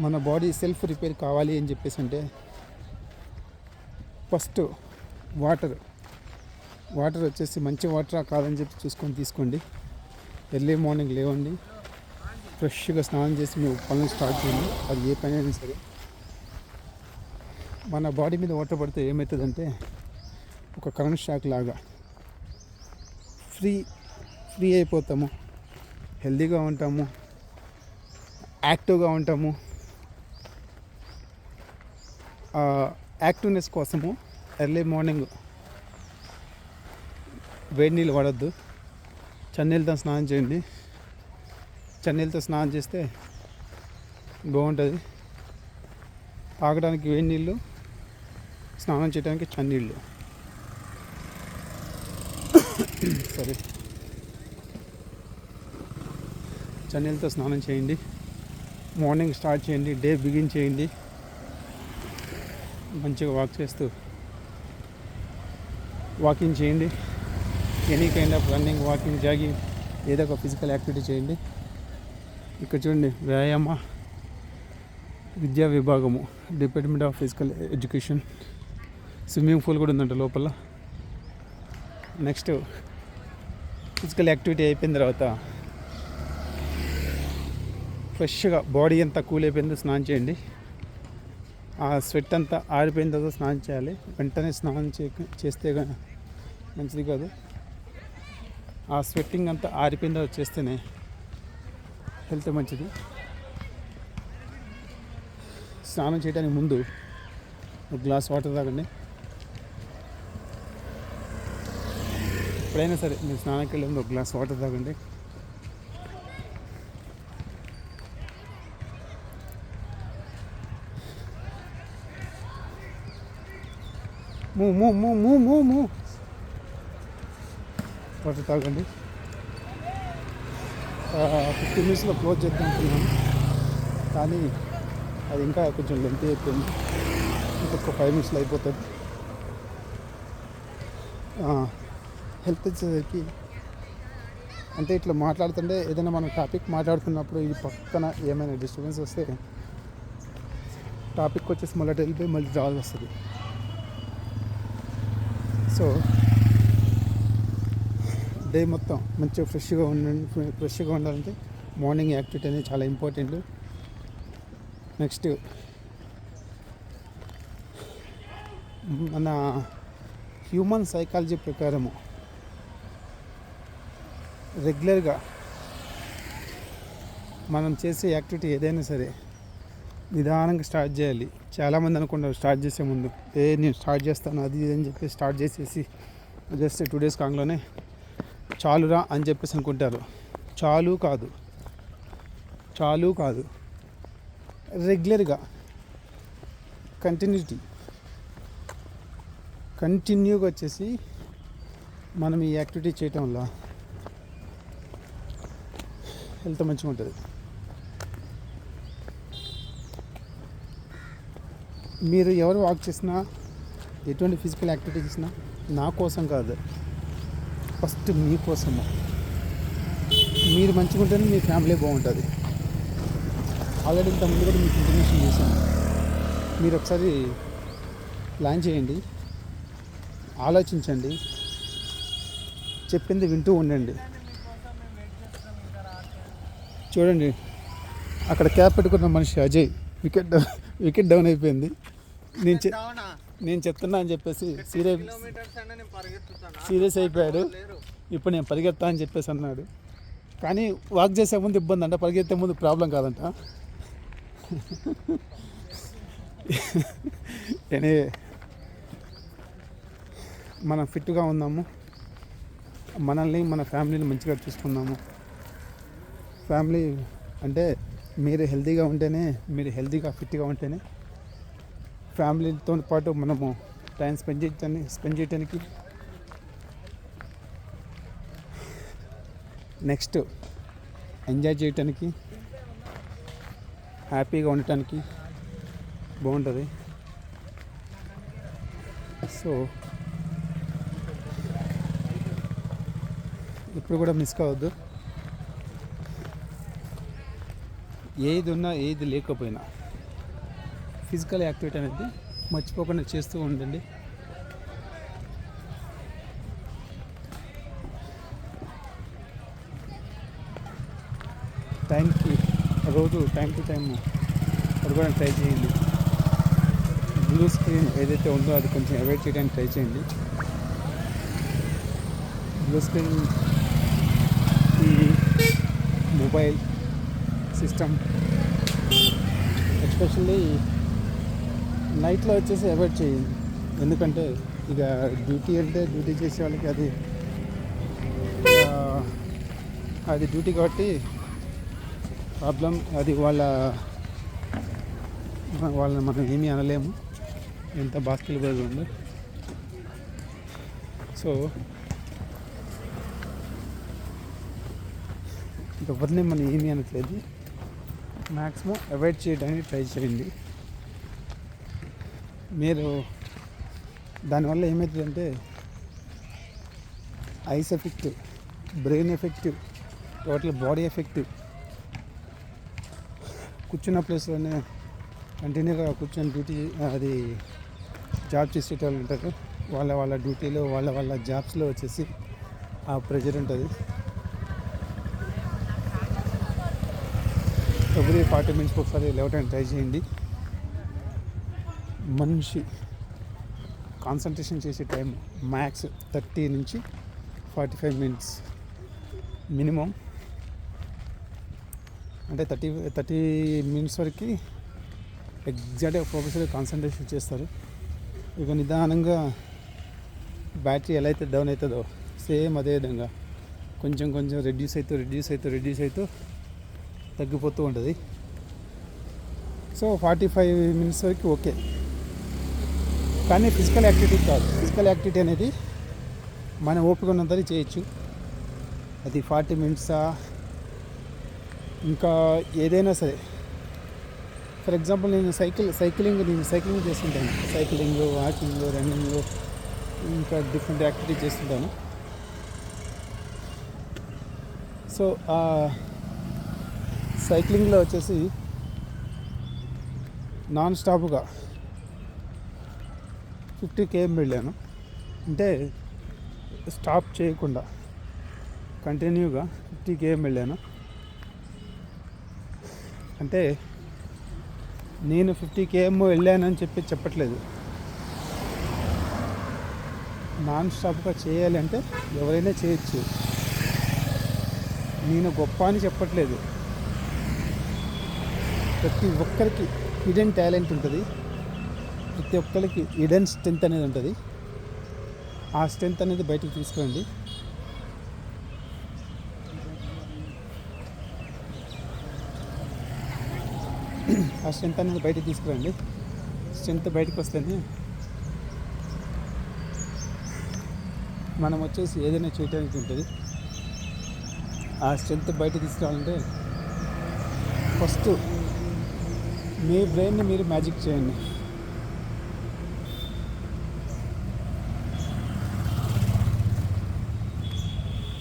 Speaker 1: మన బాడీ సెల్ఫ్ రిపేర్ కావాలి అని చెప్పేసి అంటే ఫస్ట్ వాటర్ వచ్చేసి మంచి వాటర్ కాదని చెప్పి చూసుకొని తీసుకోండి. ఎర్లీ మార్నింగ్ లేవండి, ఫ్రెష్గా స్నానం చేసి మీ పనులు స్టార్ట్ చేయండి. అది ఏ పని అయినా సరే. మన బాడీ మీద వాటర్ పడితే ఏమవుతుందంటే ఒక కరెంట్ షాక్ లాగా ఫ్రీ అయిపోతాము, హెల్తీగా ఉంటాము, యాక్టివ్గా ఉంటాము. యాక్టివ్నెస్ కోసము ఎర్లీ మార్నింగ్ వేడి నీళ్ళు వాడద్దు, చన్నీళ్ళతో స్నానం చేయండి. చన్నీళ్ళతో స్నానం చేస్తే బాగుంటుంది. తాగడానికి వేడి నీళ్ళు, స్నానం చేయడానికి చన్నీళ్ళు. సరే, చన్నీళ్ళతో స్నానం చేయండి. మార్నింగ్ స్టార్ట్ చేయండి, డే బిగిన్ చేయండి. మంచిగా వాకింగ్ చేయండి. Any kind of running, walking, jogging, ఏదో ఒక ఫిజికల్ యాక్టివిటీ చేయండి. ఇక్కడ చూడండి, వ్యాయామ విద్యా విభాగము, department of physical education. Swimming pool కూడా ఉందంట లోపల. నెక్స్ట్ ఫిజికల్ యాక్టివిటీ అయిపోయిన తర్వాత ఫ్రెష్గా బాడీ అంతా కూల్ అయిపోయిందో స్నానం చేయండి. ఆ స్వెట్ అంతా ఆరిపోయిన తర్వాత స్నానం చేయాలి. వెంటనే స్నానం చేస్తే మంచిది కాదు. ఆ స్వెట్టింగ్ అంతా ఆరిపోయిన తర్వాత చేస్తేనే హెల్త్ మంచిది. స్నానం చేయడానికి ముందు ఒక గ్లాస్ వాటర్ తాగండి. ఎప్పుడైనా సరే మీరు స్నానానికి వెళ్ళే ముందు ఒక గ్లాస్ వాటర్ తాగండి. వాటర్ తాగండి. 15 minutesలో క్లోజ్ చేద్దాం అనుకున్నాను, కానీ అది ఇంకా కొంచెం లెంత్ అయిపోయింది. ఇంకొక 5 minutesలో అయిపోతుంది. హెల్త్ వచ్చేసరికి అంటే ఇట్లా మాట్లాడుతుంటే ఏదైనా మనం టాపిక్ మాట్లాడుతున్నప్పుడు ఈ పక్కన ఏమైనా డిస్టర్బెన్స్ వస్తే టాపిక్ వచ్చేసి మళ్ళీ వెళ్ళిపోయి మళ్ళీ రావాల్సి వస్తుంది. సో డే మొత్తం మంచిగా ఫ్రెష్గా ఉండాలంటే మార్నింగ్ యాక్టివిటీ అనేది చాలా ఇంపార్టెంట్. నెక్స్ట్ మన హ్యూమన్ సైకాలజీ ప్రకారము రెగ్యులర్గా మనం చేసే యాక్టివిటీ ఏదైనా సరే నిదానంగా స్టార్ట్ చేయాలి. చాలామంది అనుకుంటారు స్టార్ట్ చేసే ముందు నేను స్టార్ట్ చేస్తాను అది ఇది అని చెప్పి స్టార్ట్ చేసేసి జస్ట్ 2 days కాంగ్లోనే చాలురా అని చెప్పేసి అనుకుంటారు. చాలు కాదు, రెగ్యులర్గా కంటిన్యూగా వచ్చేసి మనం ఈ యాక్టివిటీ చేయటం వల్ల హెల్త్ మంచిగా ఉంటుంది. మీరు ఎవరు వాక్ చేసినా ఎటువంటి ఫిజికల్ యాక్టివిటీ చేసినా నా కోసం కాదు, ఫస్ట్ మీకోసము. మీరు మంచిగా ఉంటేనే మీ ఫ్యామిలీ బాగుంటుంది. ఆల్రెడీ ఇంతకుముందు కూడా మీకు ఇన్ఫర్మేషన్ చేశాను. మీరు ఒకసారి ప్లాన్ చేయండి, ఆలోచించండి, చెప్పింది వింటూ ఉండండి. చూడండి, అక్కడ క్యాప్ పెట్టుకున్న మనిషి అజయ్ వికెట్ డౌన్ అయిపోయింది. నేను చెప్తున్నా అని చెప్పేసి సీరియస్ అయిపోయాడు. ఇప్పుడు నేను పరిగెత్తా అని చెప్పేసి అన్నాడు. కానీ వాక్ చేసే ముందు ఇబ్బంది అంట, పరిగెత్తే ముందు ప్రాబ్లం కాదంట. ఎనీవే, మనం ఫిట్గా ఉన్నాము, మనల్ని మన ఫ్యామిలీని మంచిగా చూసుకున్నాము. ఫ్యామిలీ అంటే మీరు హెల్తీగా ఉంటేనే, మీరు హెల్తీగా ఫిట్గా ఉంటేనే ఫ్యామిలీతో పాటు మనము టైం స్పెండ్ చేయడానికి, నెక్స్ట్ ఎంజాయ్ చేయటానికి, హ్యాపీగా ఉండటానికి బాగుంటుంది. సో ఇప్పుడు కూడా మిస్ కావద్దు. ఏది ఉన్నా ఏది లేకపోయినా ఫిజికల్ యాక్టివిటీ అనేది మర్చిపోకుండా చేస్తూ ఉండండి. రోజు టైం టు టైం పడుకోవడానికి ట్రై చేయండి. బ్లూ స్క్రీన్ ఏదైతే ఉందో అది కొంచెం అవాయిడ్ చేయడానికి ట్రై చేయండి. Blue screen TV, mobile system, especially నైట్లో వచ్చేసి అవాయిడ్ చేయండి. ఎందుకంటే ఇక డ్యూటీ అంటే డ్యూటీ చేసే వాళ్ళకి అది డ్యూటీ కాబట్టి ప్రాబ్లం. అది వాళ్ళని మనం ఏమీ అనలేము, ఎంత బాస్కెట్ బాల్ ఉంది. సో ఎవరిని మనం ఏమీ అనట్లేదు, మ్యాక్సిమం అవాయిడ్ చేయడానికి ట్రై చేయండి. మీరు దానివల్ల ఏమవుతుందంటే eyes effect, brain effect, total body effect. కూర్చున్న ప్లేస్లోనే కంటిన్యూగా కూర్చొని డ్యూటీ అది జాబ్ చేసేటోళ్ళు ఉంటారు. వాళ్ళ డ్యూటీలో వాళ్ళ జాబ్స్లో వచ్చేసి ఆ ప్రెషర్ ఉంటుంది. ఎవ్రీ 40 minutes ఒకసారి లేవటానికి ట్రై చేయండి. మనిషి కాన్సన్ట్రేషన్ చేసే టైం మ్యాక్స్ 30 నుంచి 45 minutes మినిమం. అంటే 30 minutes వరకు ఎగ్జాక్ట్గా ఫోకస్గా కాన్సన్ట్రేషన్ చేస్తారు. ఇక నిదానంగా బ్యాటరీ ఎలా అయితే డౌన్ అవుతుందో సేమ్ అదే విధంగా కొంచెం రెడ్యూస్ అవుతూ తగ్గిపోతూ ఉంటుంది. సో 45 minutes వరకు ఓకే. కానీ ఫిజికల్ యాక్టివిటీ కాదు. ఫిజికల్ యాక్టివిటీ అనేది మన ఓపిక ఉన్నంతది చేయొచ్చు. అది 40 minutes ఇంకా ఏదైనా సరే. ఫర్ ఎగ్జాంపుల్ నేను సైక్లింగ్ చేస్తుంటాను. సైక్లింగ్, వాకింగ్, రన్నింగ్, ఇంకా డిఫరెంట్ యాక్టివిటీ చేస్తుంటాను. సో సైక్లింగ్లో వచ్చేసి నాన్ స్టాప్గా 50 km వెళ్ళాను. అంటే స్టాప్ చేయకుండా కంటిన్యూగా 50 km వెళ్ళాను. అంటే నేను 50 km వెళ్ళానని చెప్పట్లేదు. నాన్ స్టాప్గా చేయాలి అంటే ఎవరైనా చేయొచ్చు. నేను గొప్ప అని చెప్పట్లేదు. ప్రతి ఒక్కరికి హిడెన్ టాలెంట్ ఉంటుంది. ప్రతి ఒక్కరికి హిడెన్ స్ట్రెంత్ అనేది ఉంటుంది. ఆ స్ట్రెంత్ అనేది బయటకు తీసుకురండి. స్ట్రెంత్ బయటకు వస్తేనే మనం వచ్చేసి ఏదైనా చేయడానికి ఉంటుంది. ఆ స్ట్రెంత్ బయట తీసుకురావాలంటే ఫస్ట్ మీ బ్రెయిన్ని మీరు మ్యాజిక్ చేయండి.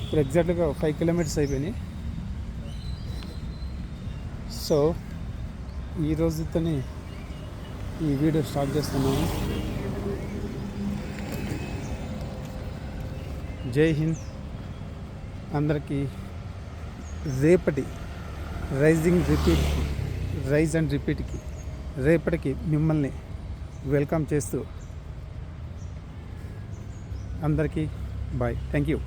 Speaker 1: ఇప్పుడు ఎగ్జాక్ట్గా 5 kilometers అయిపోయినాయి. సో ఈ రోజుతోనే ఈ వీడియో స్టార్ట్ చేస్తున్నాను. జై హింద్. అందరికీ రేపటి రైజ్ అండ్ రిపీట్కి రేపటికి మిమ్మల్ని వెల్కమ్ చేస్తూ అందరికీ బాయ్. Thank you.